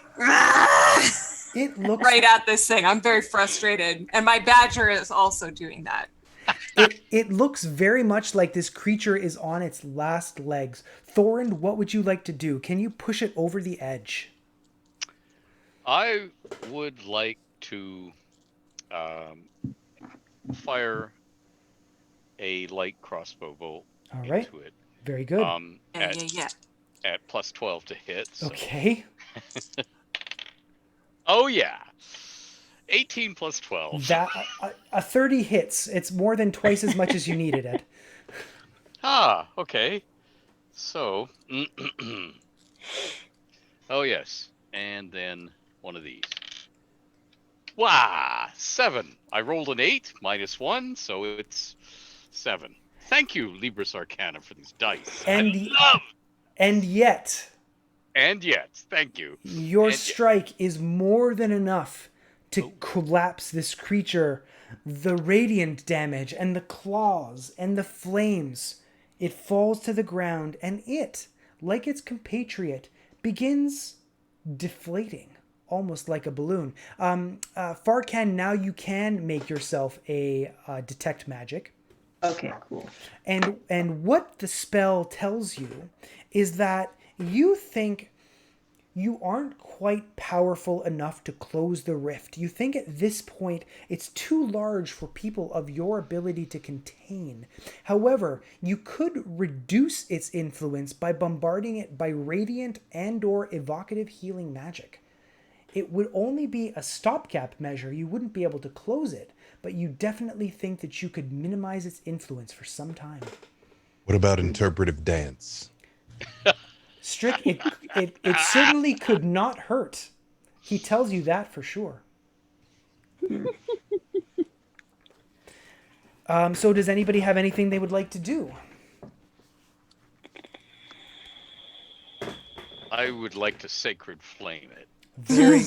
It looks right at this thing. I'm very frustrated. And my badger is also doing that. it looks very much like this creature is on its last legs. Thornd, what would you like to do? Can you push it over the edge? I would like to fire a light crossbow bolt All right. into it. Very good. At plus 12 to hit. So. Okay. Oh yeah. 18 plus 12. That a 30 hits. It's more than twice as much as you needed, Ed. Okay. So, oh yes, and then one of these. Wow, 7. I rolled an 8 minus 1, so it's 7. Thank you, Libris Arcana, for these dice. And yet, thank you. Your strike is more than enough to collapse this creature. The radiant damage and the claws and the flames. It falls to the ground, and it, like its compatriot, begins deflating, almost like a balloon. Farkan, now you can make yourself a detect magic. Okay, cool. And what the spell tells you is that you think you aren't quite powerful enough to close the rift. You think at this point it's too large for people of your ability to contain. However, you could reduce its influence by bombarding it by radiant and/or evocative healing magic. It would only be a stopgap measure. You wouldn't be able to close it, but you definitely think that you could minimize its influence for some time. What about interpretive dance? Strick, it certainly could not hurt. He tells you that for sure. So does anybody have anything they would like to do? I would like to Sacred Flame it. Very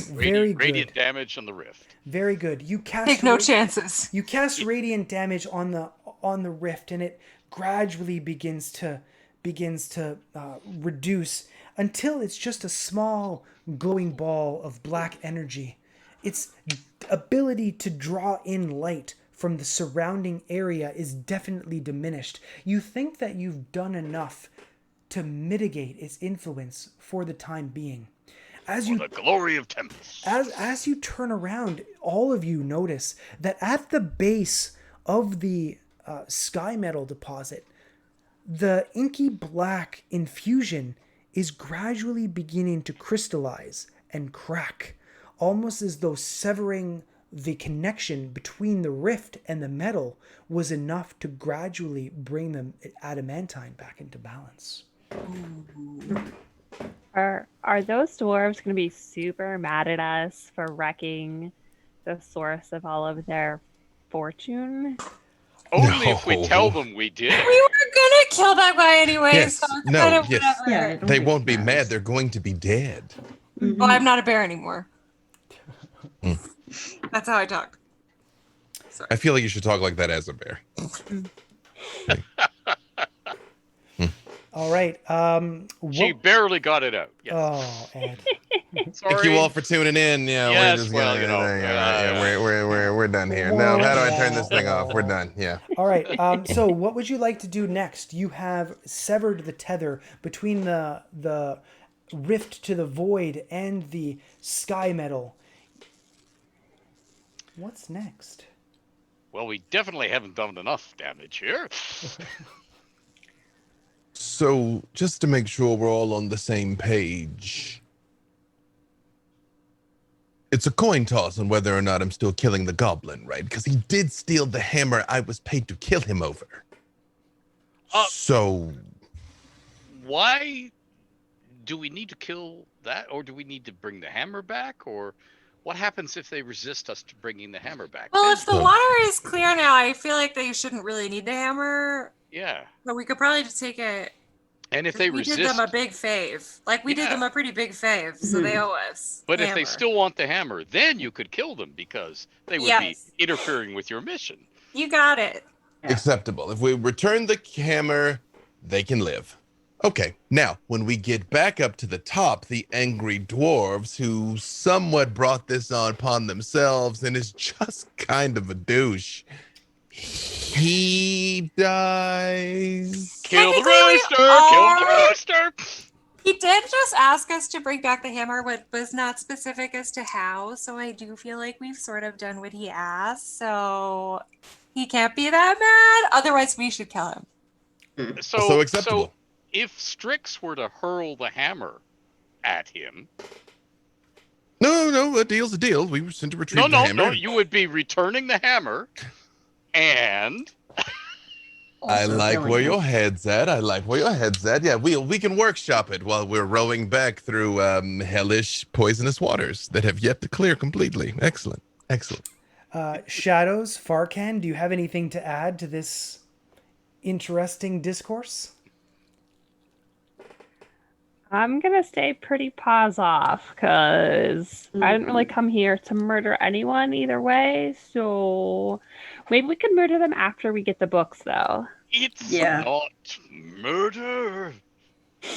good. Radiant damage on the rift. Very good. You cast Take no chances. You cast radiant damage on the rift, and it gradually begins to reduce until it's just a small glowing ball of black energy. Its ability to draw in light from the surrounding area is definitely diminished. You think that you've done enough to mitigate its influence for the time being. The glory of Tempest. As you turn around, all of you notice that at the base of the sky metal deposit, the inky black infusion is gradually beginning to crystallize and crack, almost as though severing the connection between the rift and the metal was enough to gradually bring the adamantine back into balance. Are those dwarves going to be super mad at us for wrecking the source of all of their fortune? Only if we tell them we did. We were gonna kill that guy anyway, Yes. so it's No, kind of yes. whatever. Yeah, They won't be mad. They're going to be dead. Mhm. Well, I'm not a bear anymore. That's how I talk. I feel like you should talk like that as a bear. All right. She barely got it out. Yes. Oh, Ed. Sorry. Thank you all for tuning in. Yeah, Yes, we're just well, gonna, we're done here. No, how do I turn this thing off? We're done. Yeah. All right. So what would you like to do next? You have severed the tether between the rift to the void and the sky metal. What's next? Well, we definitely haven't done enough damage here. So, just to make sure we're all on the same page, it's a coin toss on whether or not I'm still killing the goblin, right? Because he did steal the hammer I was paid to kill him over. So, Why do we need to kill that, or do we need to bring the hammer back, or what happens if they resist us to bringing the hammer back? Well, Then- if the water is clear now, I feel like they shouldn't really need the hammer. yeah, But we could probably just take it. and if they We resist, did them a big fave. Like, we did Yeah. them a pretty big fave, so they owe us. but the if they hammer. still want the hammer, then you could kill them because they would Yes. be interfering with your mission. You got it. Yeah. acceptable. If we return the hammer, they can live. Okay, now, when we get back up to the top, the angry dwarves who somewhat brought this on upon themselves and is just kind of a douche, he dies. Kill the Technically, we rooster! Kill the rooster! He did just ask us to bring back the hammer, but was not specific as to how. So I do feel like we've sort of done what he asked. So he can't be that mad. Otherwise, we should kill him. Also acceptable. So if Strix were to hurl the hammer at him, No, a deal's a deal. We were sent to retrieve the hammer. no, you would be returning the hammer, and I Also like killing where him. your head's at. Yeah, we can workshop it while we're rowing back through hellish, poisonous waters that have yet to clear completely. Excellent. Shadows, Farkan, do you have anything to add to this interesting discourse? I'm gonna stay pretty paws off because I didn't really come here to murder anyone either way. So maybe we could murder them after we get the books, though. it's Yeah. not murder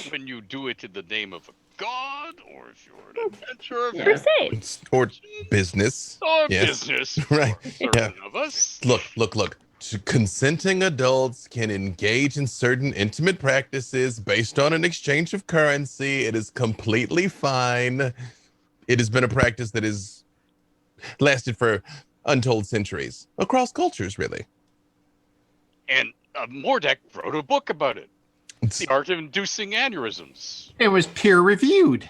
when you do it in the name of a god, or if you're an adventurer, Yeah. Crusade. Or business. or Yes. business, Right. for certain of us. Look. Consenting adults can engage in certain intimate practices based on an exchange of currency. It is completely fine. It has been a practice that has lasted for untold centuries across cultures, really. And Mordek wrote a book about it. The Art of Inducing Aneurysms. It was peer reviewed.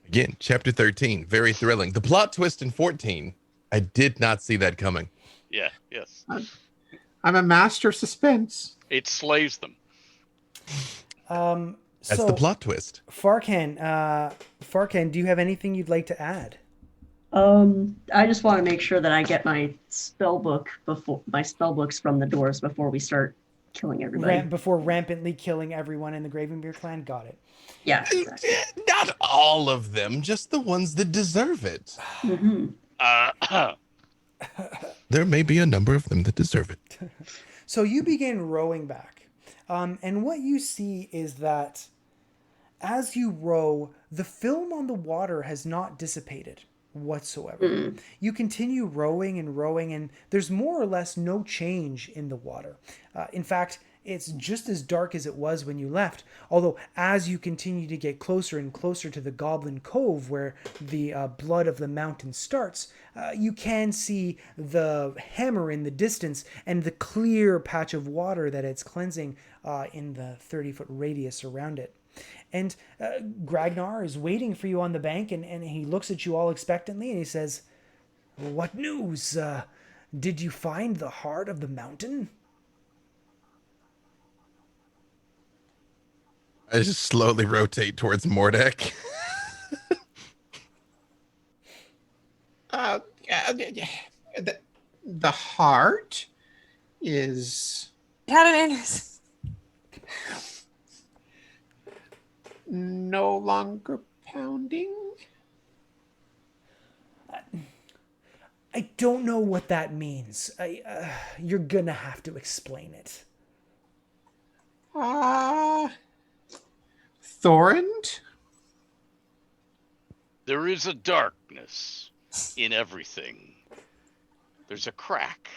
Again, chapter 13, very thrilling. The plot twist in 14, I did not see that coming. Yeah, yes. I'm a master of suspense. It slays them. That's So the plot twist. Farkan, do you have anything you'd like to add? I just want to make sure that I get my spellbooks from the doors before we start killing everybody. Before rampantly killing everyone in the Gravenbeard clan? Got it. Yeah. Exactly. Not all of them, just the ones that deserve it. Hmm. There may be a number of them that deserve it. So you begin rowing back. And what you see is that as you row, the film on the water has not dissipated whatsoever. You continue rowing, and there's more or less no change in the water. In fact, it's just as dark as it was when you left, although as you continue to get closer and closer to the Goblin Cove where the blood of the mountain starts, you can see the hammer in the distance and the clear patch of water that it's cleansing in the 30-foot radius around it. And Gragnar is waiting for you on the bank, and he looks at you all expectantly, and he says, "What news? Did you find the heart of the mountain?" I just slowly rotate towards Mordek. The heart is It had an aneurysm. no longer pounding. I don't know what that means. You're gonna have to explain it. Thorand? There is a darkness in everything. There's a crack.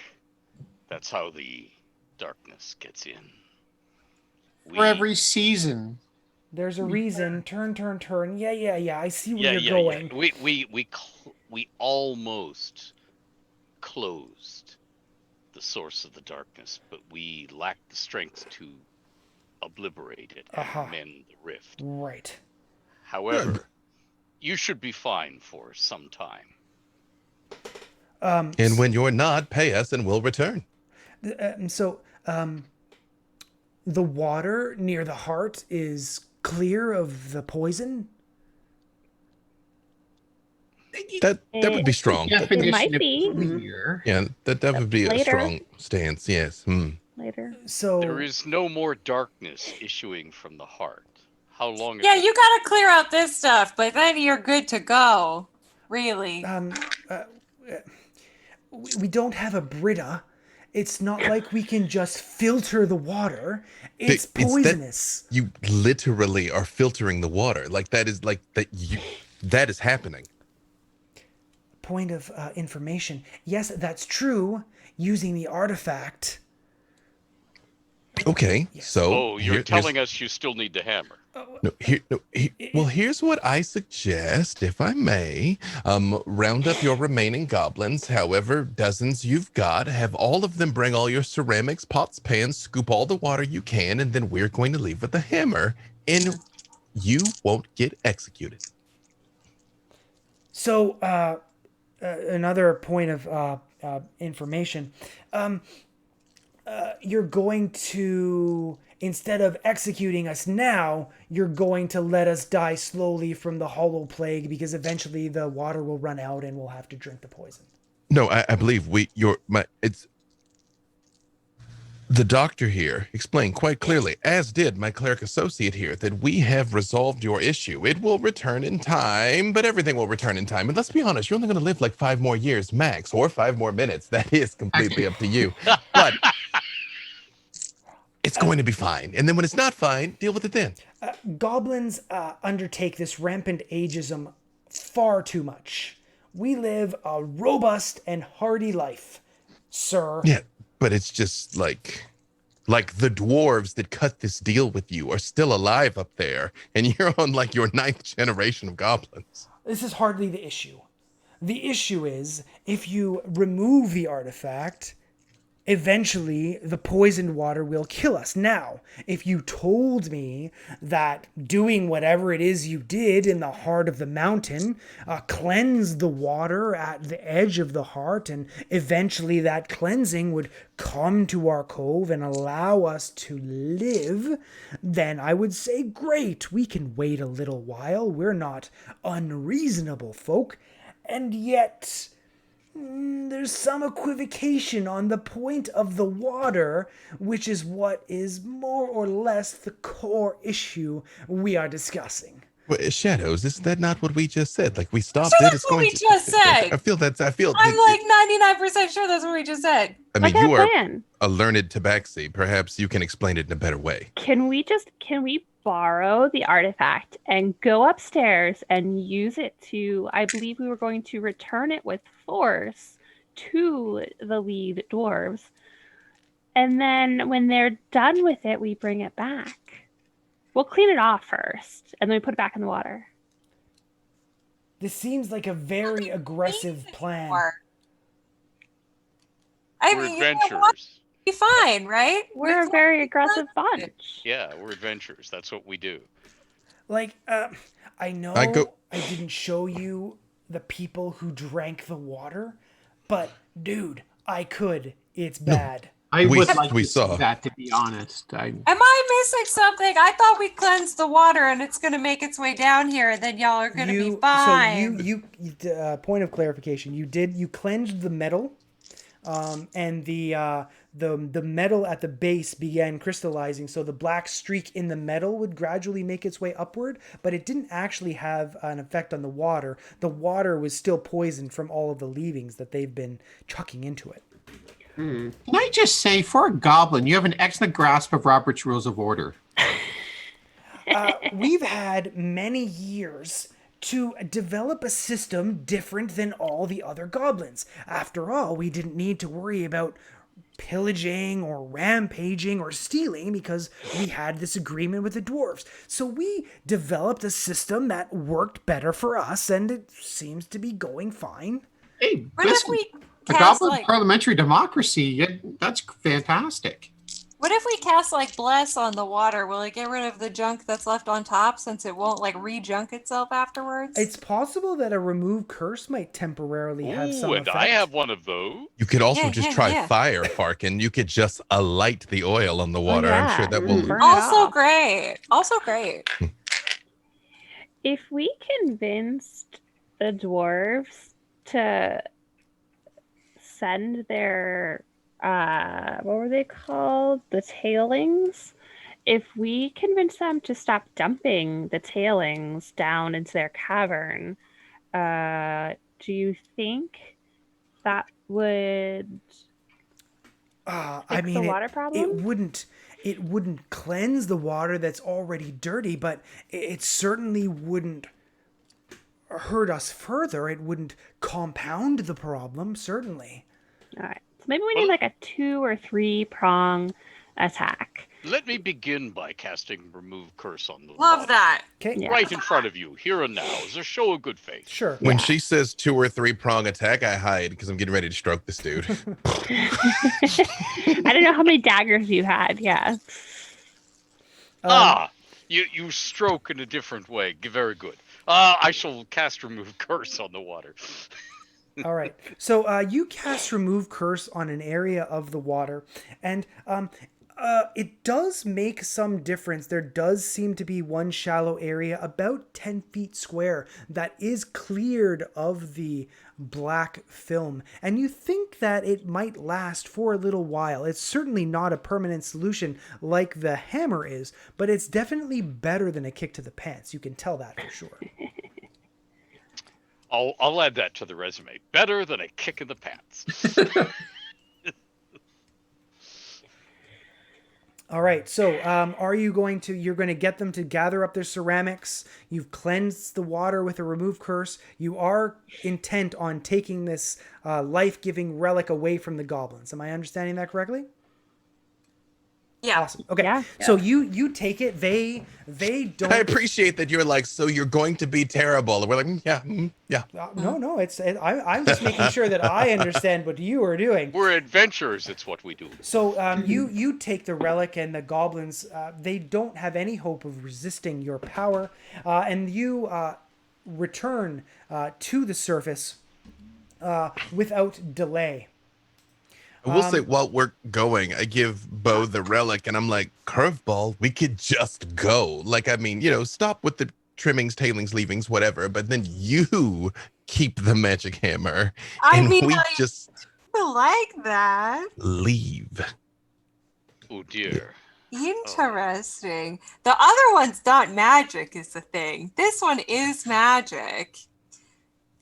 That's how the darkness gets in. For every season. There's a reason. Turn. Yeah. I see where you're going. We almost closed the source of the darkness, but we lacked the strength to obliterate it and mend the rift. Right. However, you should be fine for some time. And when you're not, pay us and we'll return. So, the water near the heart is clear of the poison? That would be strong. Definition might of be. clear. Yeah, that would be a Later. strong stance. Yes. Later. So There is no more darkness issuing from the heart. How long? Yeah, you gotta clear out this stuff, but then you're good to go. Really. we don't have a Brita. It's not like we can just filter the water. It's poisonous. You literally are filtering the water. Like that is that is happening. Point of information. Yes, that's true. Using the artifact. Okay, Yes. so Oh, you're telling us you still need the hammer. well, here's what I suggest, if I may. Round up your remaining goblins, however dozens you've got, have all of them bring all your ceramics, pots, pans, scoop all the water you can, and then we're going to leave with the hammer, and you won't get executed. So, another point of information. You're going to, instead of executing us now, you're going to let us die slowly from the hollow plague because eventually the water will run out and we'll have to drink the poison. No, I believe it's the doctor here explained quite clearly, as did my cleric associate here, that we have resolved your issue. It will return in time, but everything will return in time. And let's be honest, you're only going to live like 5 more years max, or 5 more minutes. That is completely up to you. But it's going to be fine. And then when it's not fine, deal with it then. Goblins undertake this rampant ageism far too much. We live a robust and hardy life, sir. Yeah, but it's just like the dwarves that cut this deal with you are still alive up there, and you're on like your 9th generation of goblins. This is hardly the issue. The issue is, if you remove the artifact, eventually the poisoned water will kill us. Now, if you told me that doing whatever it is you did in the heart of the mountain cleansed the water at the edge of the heart, and eventually that cleansing would come to our cove and allow us to live, then I would say, great, we can wait a little while. We're not unreasonable folk. And yet there's some equivocation on the point of the water, which is what is more or less the core issue we are discussing. Well, Shadows, is that not what we just said? Like, we stopped So it. that's what we just said. I feel I'm like 99% sure that's what we just said. I mean, I got you a are plan. a learned tabaxi. Perhaps you can explain it in a better way. Can we borrow the artifact and go upstairs and use it to, I believe we were going to return it with force to the lead dwarves. And then when they're done with it, we bring it back. We'll clean it off first, and then we put it back in the water. This seems like a very aggressive plan. I We're mean, you know what? adventurers. Be fine, right? We're a very aggressive bunch. Yeah, we're adventurers. That's what we do. Like, I know I didn't show you the people who drank the water, but dude, I could. It's bad. I We- would like we to saw. see that, to be honest. Am I missing something? I thought we cleansed the water and it's going to make its way down here, and then y'all are going to be fine. So you point of clarification. You cleansed the metal, and the metal at the base began crystallizing. So the black streak in the metal would gradually make its way upward, but it didn't actually have an effect on the water. The water was still poisoned from all of the leavings that they've been chucking into it. Can I just say, for a goblin, you have an excellent grasp of Robert's Rules of Order. We've had many years to develop a system different than all the other goblins. After all, we didn't need to worry about pillaging or rampaging or stealing because we had this agreement with the dwarves. So we developed a system that worked better for us, and it seems to be going fine. Hey, What if listen, we the cast goblin like parliamentary democracy, that's fantastic. what if we cast like bless on the water? Will it get rid of the junk that's left on top since it won't like re-junk itself afterwards? It's possible that a remove curse might temporarily have some Ooh, and effect. I have one of those. You could also Yeah, just yeah, try yeah. fire, Farkin. You could just alight the oil on the water. yeah. I'm sure that will. Burn it also off. great. Also great. If we convinced the dwarves to send their what were they called? The tailings. If we convince them to stop dumping the tailings down into their cavern, do you think that would I fix mean, the water problem? it wouldn't cleanse the water that's already dirty, but it certainly wouldn't hurt us further. It wouldn't compound the problem, certainly. All right. So maybe we need like a 2 or 3 prong attack. Let me begin by casting Remove Curse on the Love water. that. Okay. Yeah. Right in front of you, here and now, as a show of good faith. Sure. When Yeah. she says 2 or 3 prong attack, I hide because I'm getting ready to stroke this dude. I don't know how many daggers you had. Yeah. You stroke in a different way. Very good. I shall cast Remove Curse on the water. All right. So you cast Remove Curse on an area of the water, and it does make some difference. There does seem to be one shallow area about 10 feet square that is cleared of the black film, and you think that it might last for a little while. It's certainly not a permanent solution like the hammer is, but it's definitely better than a kick to the pants. You can tell that for sure. I'll add that to the resume. Better than a kick in the pants. All right, so you're going to get them to gather up their ceramics. You've cleansed the water with a Remove Curse. You are intent on taking this life-giving relic away from the goblins. Am I understanding that correctly? Yeah. Awesome. Okay, Yeah. so you take it. They don't. I appreciate that you're like, so you're going to be terrible. And we're like, yeah. No, I'm just making sure that I understand what you are doing. We're adventurers. It's what we do. So you take the relic, and the goblins, they don't have any hope of resisting your power, and you return to the surface without delay. I will say, while we're going, I give Bo the relic, and I'm like, curveball, we could just go. Like, I mean, stop with the trimmings, tailings, leavings, whatever, but then you keep the magic hammer, and we just like that. leave. Oh, dear. Interesting. The other one's not magic is the thing. This one is magic.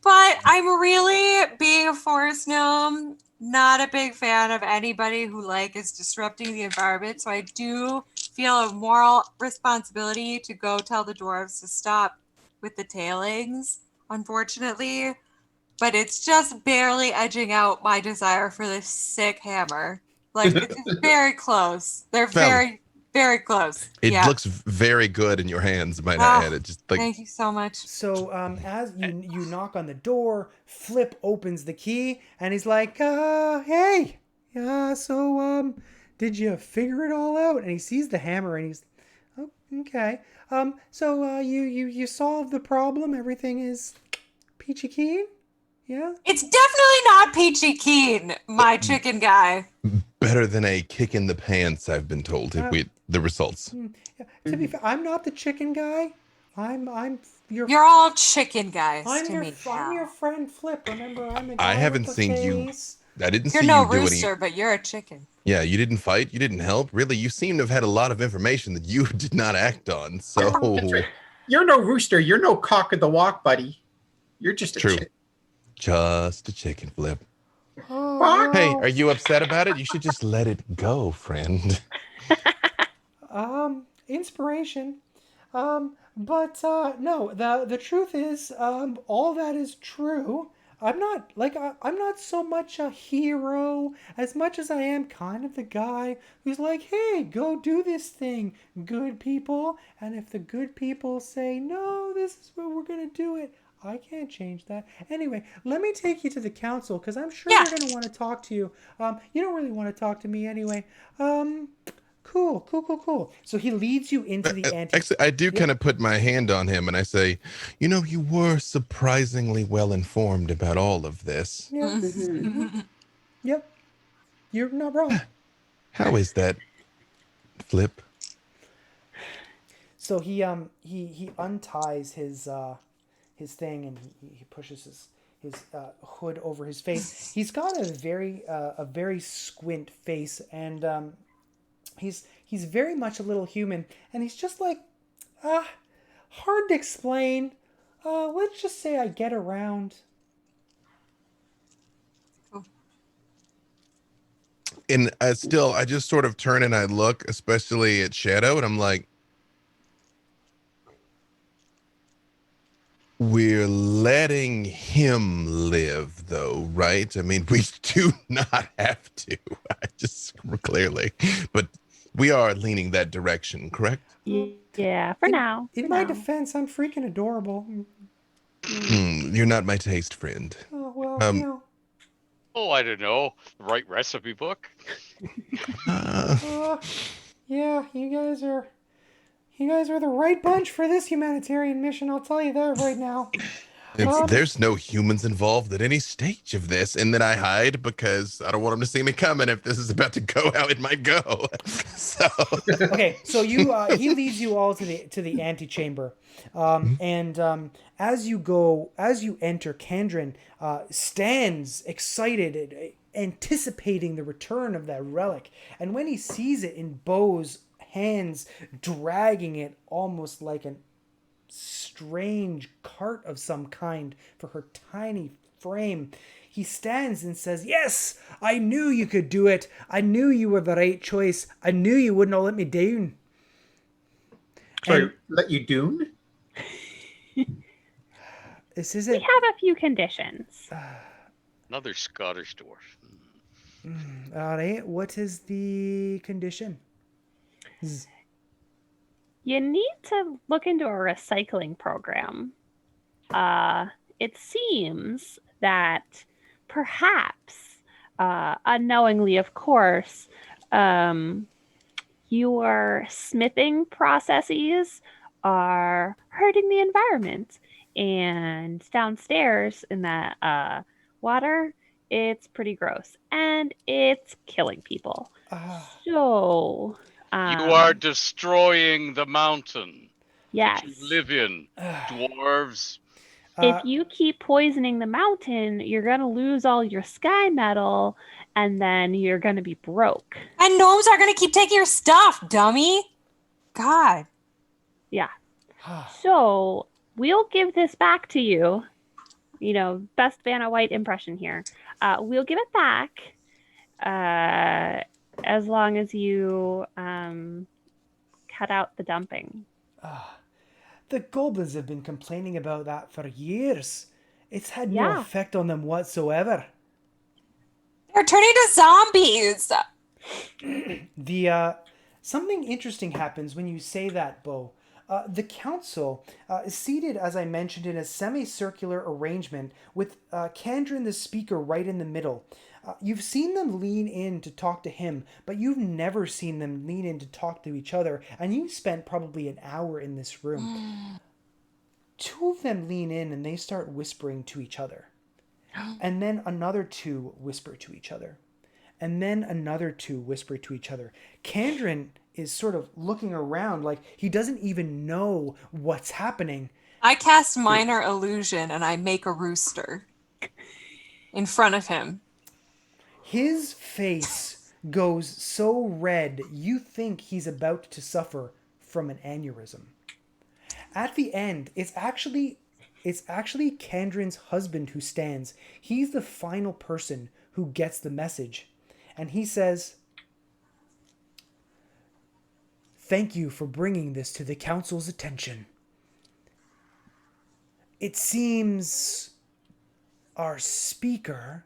But I'm really, being a forest gnome, not a big fan of anybody who is disrupting the environment. So I do feel a moral responsibility to go tell the dwarves to stop with the tailings, unfortunately. But it's just barely edging out my desire for this sick hammer. It's very close. They're very, very close. It looks very good in your hands, might I add. It just Thank you so much. So as you knock on the door, Flip opens the key, and he's like, hey, so did you figure it all out? And he sees the hammer, and he's, oh, okay. So you solved the problem. Everything is peachy keen? Yeah? It's definitely not peachy keen, my chicken guy. better than a kick in the pants, I've been told. The results. Yeah. To be fair, I'm not the chicken guy. You're all chicken guys I'm to your, me. I'm your friend Flip. Remember, I'm the guy I haven't with the seen face. you. I didn't You're see no you do rooster, any. but you're a chicken. Yeah, you didn't fight. You didn't help. Really, you seem to have had a lot of information that you did not act on. So That's right. You're no rooster. You're no cock of the walk, buddy. You're just a True. chicken. Just a chicken, Flip. Oh, Hey, no. are you upset about it? You should just let it go, friend. Inspiration. But no, the truth is, all that is true. I'm not so much a hero as much as I am kind of the guy who's like, hey, go do this thing, good people. And if the good people say, no, this is where we're going to do it, I can't change that. Anyway, let me take you to the council because I'm sure they're going to want to talk to you. You don't really want to talk to me anyway. Cool. So he leads you into the ante. Actually, I do kind of put my hand on him and I say, you were surprisingly well informed about all of this. Yeah. Yep. You're not wrong. How is that, Flip? So he unties his thing and he pushes his hood over his face. He's got a very squint face, and he's very much a little human, and he's just like hard to explain. Let's just say I get around. And I just sort of turn and I look, especially at Shadow, and I'm like, we're letting him live, though, right? I mean, we do not have to. I just clearly, but We are leaning that direction, correct? Yeah, for now. In for my now. defense, I'm freaking adorable. You're not my taste, friend. Oh, well, Oh, I don't know. The right recipe book? yeah, you guys are the right bunch for this humanitarian mission. I'll tell you that right now. There's no humans involved at any stage of this, and then I hide because I don't want them to see me coming. If this is about to go how it might go. So Okay, so he leads you all to the antechamber, and as you enter, Kandrin stands excited, anticipating the return of that relic, and when he sees it in Bo's hands, dragging it almost like an strange cart of some kind for her tiny frame, he stands and says, "Yes, I knew you could do it. I knew you were the right choice. I knew you wouldn't have let me down." Sorry, let you doon? This We isn't. have a few conditions. Another Scottish dwarf. All right. What is the condition? You need to look into a recycling program. It seems that perhaps, unknowingly, of course, your smithing processes are hurting the environment. And downstairs in that water, it's pretty gross. And it's killing people. So... You are destroying the mountain yes. that you live in, dwarves. If you keep poisoning the mountain, you're going to lose all your sky metal, and then you're going to be broke. And gnomes are going to keep taking your stuff, dummy. God. Yeah. So we'll give this back to you. You know, best Vanna White impression here. We'll give it back as long as you cut out the dumping. The goblins have been complaining about that for years. It's had no Yeah. effect on them whatsoever. They're turning to zombies. Something interesting happens when you say that, Bo. The council is seated, as I mentioned, in a semicircular arrangement with Kandrin the speaker right in the middle. You've seen them lean in to talk to him, but you've never seen them lean in to talk to each other, and you spent probably an hour in this room. Two of them lean in and they start whispering to each other. And then another two whisper to each other. And then another two whisper to each other. Kandrin is sort of looking around like he doesn't even know what's happening. I cast Minor Illusion and I make a rooster in front of him. His face goes so red, you think he's about to suffer from an aneurysm. At the end, it's actually Kandrin's husband who stands. He's the final person who gets the message. And he says, "Thank you for bringing this to the council's attention. It seems our speaker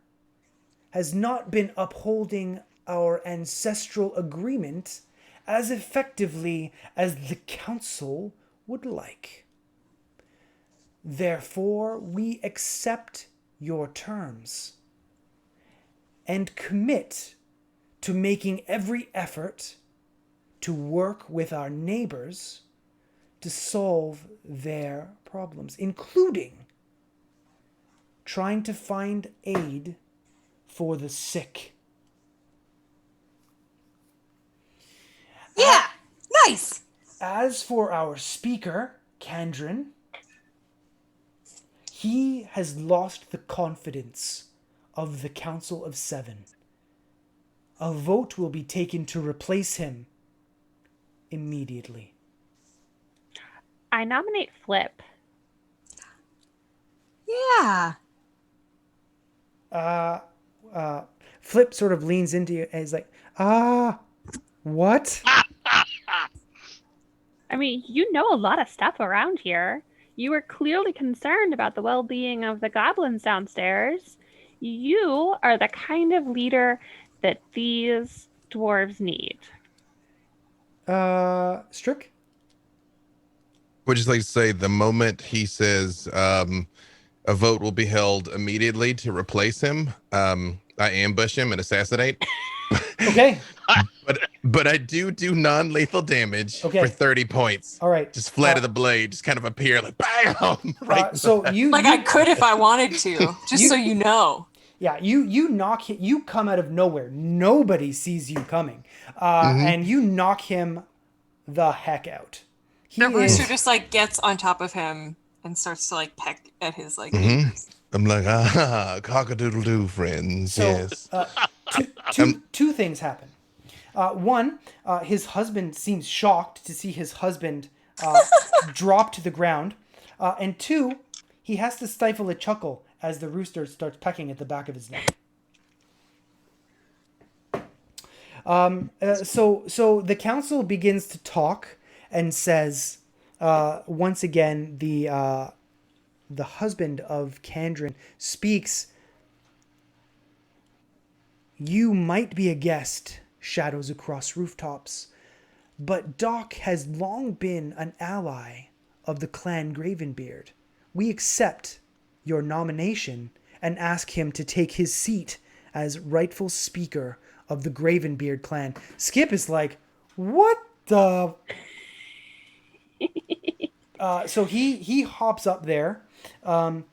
has not been upholding our ancestral agreement as effectively as the council would like. Therefore, we accept your terms and commit to making every effort to work with our neighbors to solve their problems, including trying to find aid for the sick." Yeah, nice. As for our speaker, Kandrin, he has lost the confidence of the Council of Seven. A vote will be taken to replace him immediately. I nominate Flip. Yeah. Flip sort of leans into you and he's like, what? I mean, you know a lot of stuff around here. You were clearly concerned about the well-being of the goblins downstairs. You are the kind of leader that these dwarves need. Strick? Would just like to say the moment he says a vote will be held immediately to replace him, I ambush him and assassinate. Okay. But I do non-lethal damage Okay. for 30 points. All right. Just flat of the blade, just kind of appear like bam. Right. So you Like, I could if I wanted to, just so you know. Yeah, you knock him. You come out of nowhere. Nobody sees you coming, and you knock him the heck out. The rooster just like gets on top of him and starts to like peck at his like ears. I'm like, cock-a-doodle-doo, friends. So, Yes. Two things happen. One, his husband seems shocked to see his husband drop to the ground, and two, he has to stifle a chuckle as the rooster starts pecking at the back of his neck. So the council begins to talk and says, once again, the husband of Kandrin speaks. You might be a guest, shadows across rooftops, but Doc has long been an ally of the clan Gravenbeard. We accept your nomination and ask him to take his seat as rightful speaker of the Gravenbeard clan. Skip is like, what the... So he hops up there, and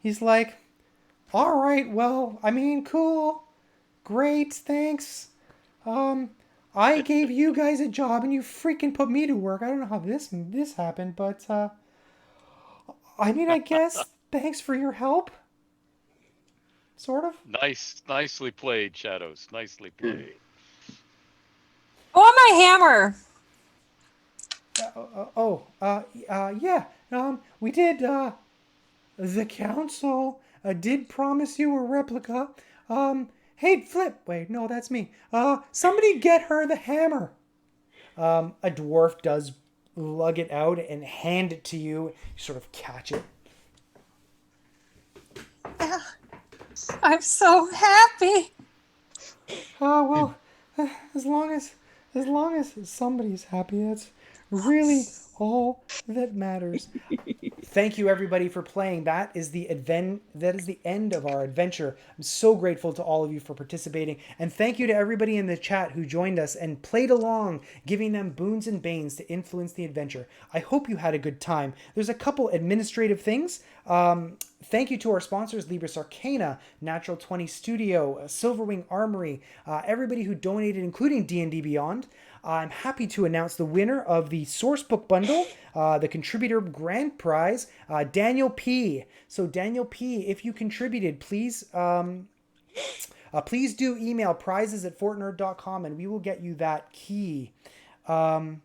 he's like, all right, well, I mean, cool, great, thanks. I gave you guys a job and you freaking put me to work. I don't know how this happened, but I mean, I guess thanks for your help. Sort of. Nicely played, Shadows. Nicely played. Oh, my hammer! Yeah. We did. The council did promise you a replica. Hey, Flip. Wait, no, that's me. Somebody get her the hammer. A dwarf does lug it out and hand it to you. You sort of catch it. I'm so happy. Well, as long as somebody's happy, that's really all that matters. Thank you, everybody, for playing. That is the end of our adventure. I'm so grateful to all of you for participating, and thank you to everybody in the chat who joined us and played along, giving them boons and banes to influence the adventure. I hope you had a good time. There's a couple administrative things. Thank you to our sponsors, Libris Arcana, Natural 20 Studio, Silverwing Armory, everybody who donated, including D&D Beyond. I'm happy to announce the winner of the Sourcebook Bundle, the contributor grand prize, Daniel P. So Daniel P., if you contributed, please please do email prizes@fortnerd.com and we will get you that key. Okay,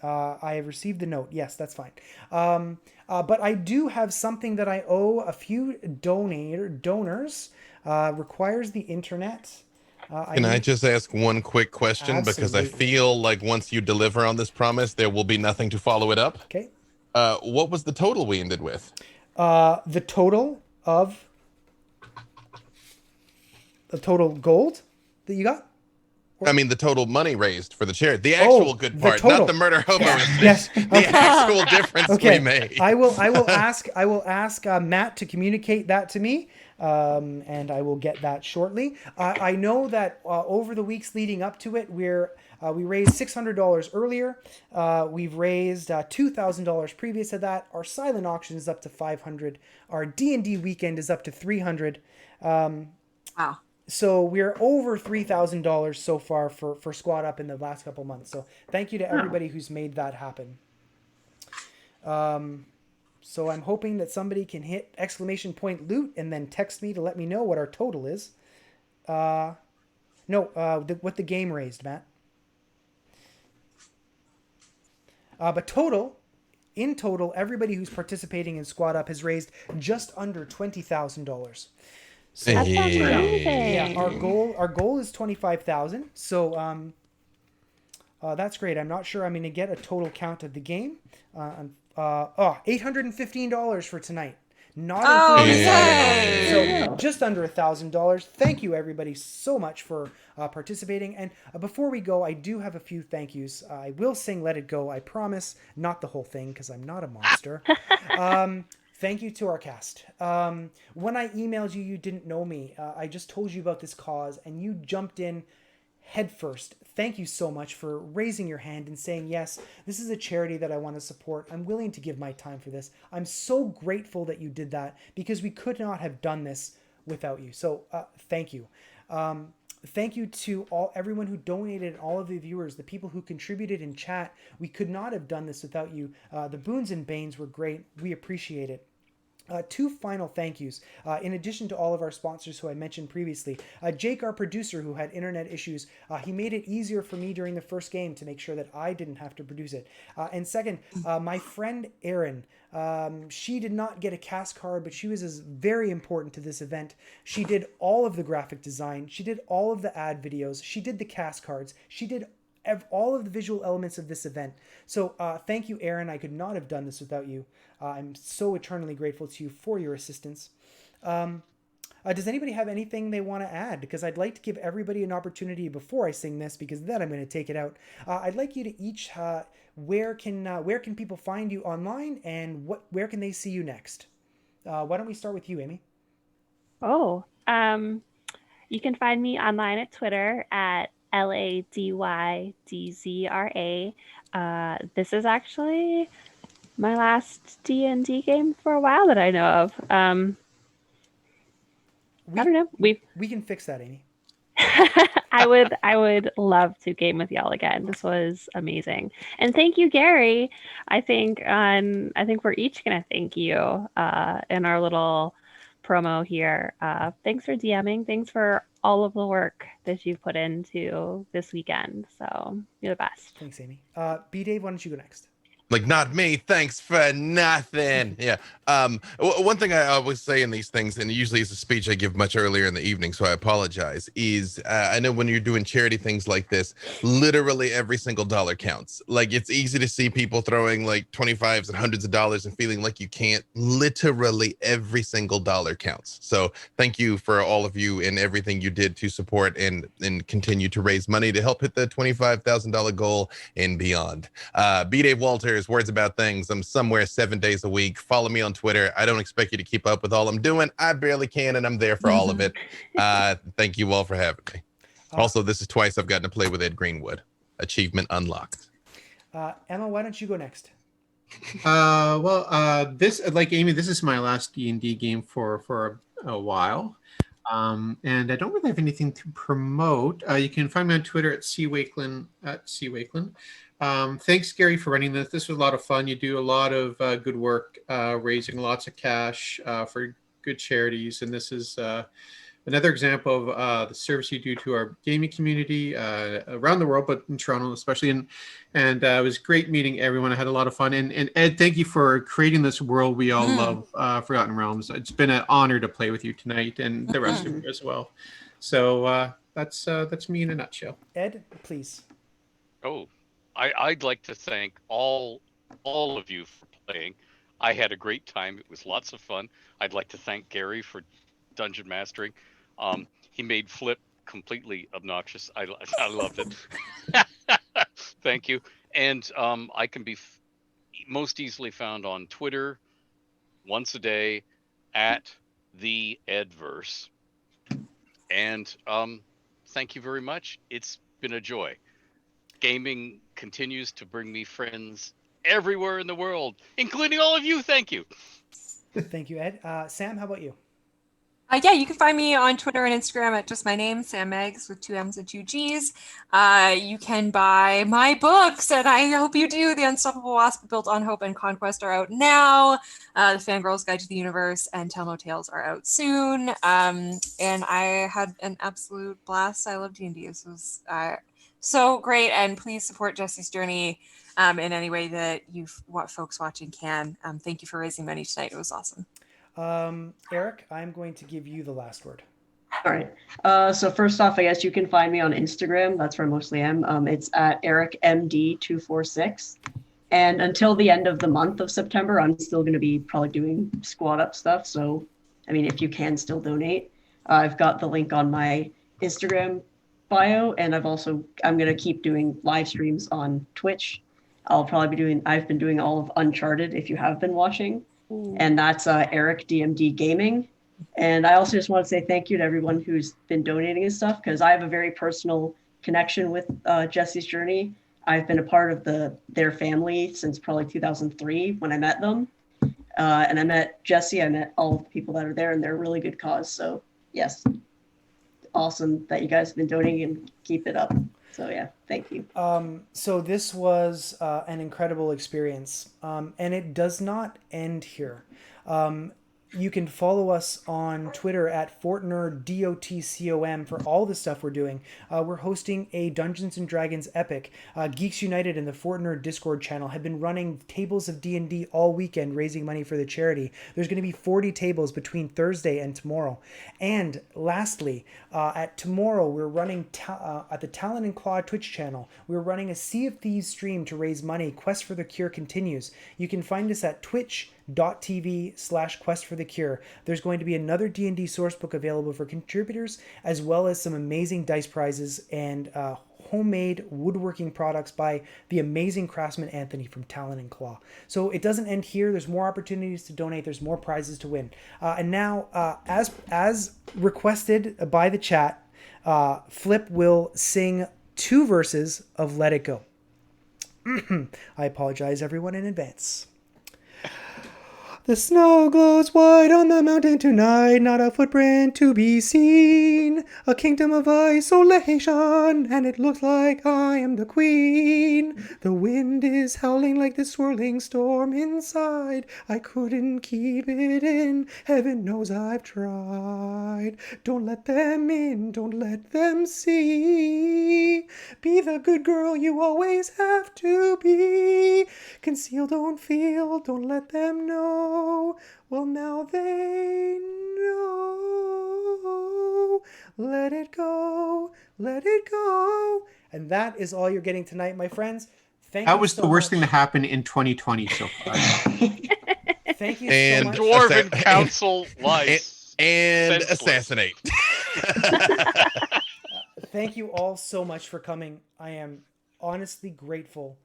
I have received the note. Yes, that's fine. But I do have something that I owe a few donors. Requires the internet. Can I just ask one quick question? Absolutely. Because I feel like once you deliver on this promise, there will be nothing to follow it up. Okay. What was the total we ended with? The total gold that you got? I mean, the total money raised for the charity. The actual good part, not the murder hobo. Yes. The actual difference we made. I will ask Matt to communicate that to me, and I will get that shortly. I know that over the weeks leading up to it, we raised $600 earlier. We've raised $2,000 previous to that. Our silent auction is up to $500. Our D&D weekend is up to $300. Wow. So we're over $3,000 so far for Squad Up in the last couple months. So thank you to everybody who's made that happen. So I'm hoping that somebody can hit !loot and then text me to let me know what our total is. What the game raised, Matt. But in total, everybody who's participating in Squad Up has raised just under $20,000. So, That sounds amazing. yeah, our goal is 25,000. So that's great. I'm not sure I'm going to get a total count of the game. $815 for tonight. Not including yay! So just under $1,000. Thank you, everybody, so much for participating. And before we go, I do have a few thank yous. I will sing Let It Go, I promise. Not the whole thing, because I'm not a monster. Thank you to our cast. When I emailed you, you didn't know me. I just told you about this cause, and you jumped in headfirst. Thank you so much for raising your hand and saying, yes, this is a charity that I want to support. I'm willing to give my time for this. I'm so grateful that you did that, because we could not have done this without you. So thank you. Thank you to everyone who donated, all of the viewers, the people who contributed in chat. We could not have done this without you. The boons and banes were great. We appreciate it. Two final thank yous. In addition to all of our sponsors who I mentioned previously, Jake, our producer, who had internet issues, he made it easier for me during the first game to make sure that I didn't have to produce it. And second, my friend Erin, she did not get a cast card, but she was very important to this event. She did all of the graphic design. She did all of the ad videos. She did the cast cards. She did all of the visual elements of this event. So thank you, Erin. I could not have done this without you. I'm so eternally grateful to you for your assistance. Does anybody have anything they want to add? Because I'd like to give everybody an opportunity before I sing this, because then I'm going to take it out. I'd like you to each, where can people find you online, and where can they see you next? Why don't we start with you, Amy? You can find me online at Twitter at LADYDZRA. This is actually my last D&D game for a while that I know of. I don't know. We can fix that, Amy. I would love to game with y'all again. This was amazing. And thank you, Gary. I think we're each gonna thank you in our little promo here. Thanks for DMing. Thanks for all of the work that you've put into this weekend. So you're the best. Thanks, Amy. B Dave, why don't you go next? Like, not me, thanks for nothing. Yeah. One thing I always say in these things, and usually it's a speech I give much earlier in the evening, so I apologize, is I know when you're doing charity things like this, literally every single dollar counts. Like, it's easy to see people throwing like 25s and hundreds of dollars and feeling like you can't. Literally every single dollar counts. So thank you for all of you and everything you did to support and continue to raise money to help hit the $25,000 goal and beyond. B. Dave Walters, Words About Things. I'm somewhere 7 days a week. Follow me on Twitter. I don't expect you to keep up with all I'm doing. I barely can, and I'm there for all of it. Thank you all for having me. Also, this is twice I've gotten to play with Ed Greenwood. Achievement unlocked. Emma, why don't you go next? This, like Amy, this is my last D&D game for a while. And I don't really have anything to promote. You can find me on Twitter at @cwakelin. Thanks, Gary, for running this. This was a lot of fun. You do a lot of good work, raising lots of cash for good charities. And this is another example of the service you do to our gaming community around the world, but in Toronto especially. And it was great meeting everyone. I had a lot of fun. And Ed, thank you for creating this world we all love, Forgotten Realms. It's been an honor to play with you tonight, and the rest of you as well. So that's me in a nutshell. Ed, please. Oh, I'd like to thank all of you for playing. I had a great time. It was lots of fun. I'd like to thank Gary for dungeon mastering. He made Flip completely obnoxious. I loved it. Thank you. And I can be most easily found on Twitter once a day at the Edverse. And thank you very much. It's been a joy. Gaming continues to bring me friends everywhere in the world, including all of you. Thank you. Thank you, Ed. Sam, how about you? Yeah, you can find me on Twitter and Instagram at just my name, Sam Meggs, with 2 M's and 2 G's. You can buy my books, and I hope you do. The Unstoppable Wasp, Built on Hope and Conquest are out now. The Fangirl's Guide to the Universe and Tell No Tales are out soon. And I had an absolute blast. I love D&D. This was so great, and please support Jesse's journey in any way that what folks watching can. Thank you for raising money tonight. It was awesome. Eric, I'm going to give you the last word. All right. So first off, I guess you can find me on Instagram. That's where I mostly am. It's at EricMD246. And until the end of the month of September, I'm still going to be probably doing squad up stuff. So I mean, if you can still donate, I've got the link on my Instagram bio, and I'm going to keep doing live streams on Twitch. I've been doing all of Uncharted, if you have been watching, and that's Eric DMD Gaming. And I also just want to say thank you to everyone who's been donating and stuff, because I have a very personal connection with Jesse's Journey. I've been a part of their family since probably 2003 when I met them. And I met Jesse, I met all of the people that are there, and they're a really good cause. So yes, awesome that you guys have been donating and keep it up. So yeah, thank you. So this was an incredible experience, and it does not end here. You can follow us on Twitter at FortnerDOTCOM for all the stuff we're doing. We're hosting a Dungeons and Dragons epic. Geeks United and the Fortner Discord channel have been running tables of D&D all weekend, raising money for the charity. There's going to be 40 tables between Thursday and tomorrow. And lastly, at tomorrow, we're running at the Talon and Claw Twitch channel. We're running a Sea of Thieves stream to raise money. Quest for the Cure continues. You can find us at twitch.tv/Quest for the Cure. There's going to be another D&D sourcebook available for contributors, as well as some amazing dice prizes and homemade woodworking products by the amazing craftsman Anthony from Talon and Claw. So it doesn't end here. There's more opportunities to donate. There's more prizes to win. And now, as requested by the chat, Flip will sing 2 verses of Let It Go. I apologize, everyone, in advance. The snow glows white on the mountain tonight, not a footprint to be seen. A kingdom of isolation, and it looks like I am the queen. The wind is howling like the swirling storm inside. I couldn't keep it in, heaven knows I've tried. Don't let them in, don't let them see. Be the good girl you always have to be. Conceal, don't feel, don't let them know. Well, now they know. Let it go, let it go. And that is all you're getting tonight, my friends. Thank you. That was so the worst much. thing to happen in 2020 so far. Thank you And so much. Dwarven Council lies and senseless. assassinate. Thank you all so much for coming. I am honestly grateful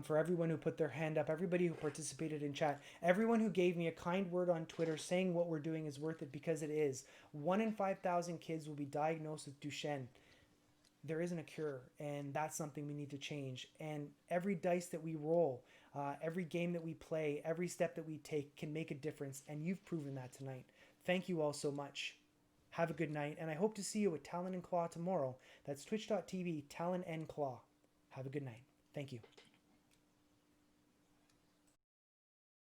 for everyone who put their hand up, everybody who participated in chat, everyone who gave me a kind word on Twitter saying what we're doing is worth it, because it is. 1 in 5,000 kids will be diagnosed with Duchenne. There isn't a cure, and that's something we need to change. And every dice that we roll, every game that we play, every step that we take can make a difference, and you've proven that tonight. Thank you all so much. Have a good night, and I hope to see you at Talon and Claw tomorrow. That's twitch.tv, Talon and Claw. Have a good night. Thank you.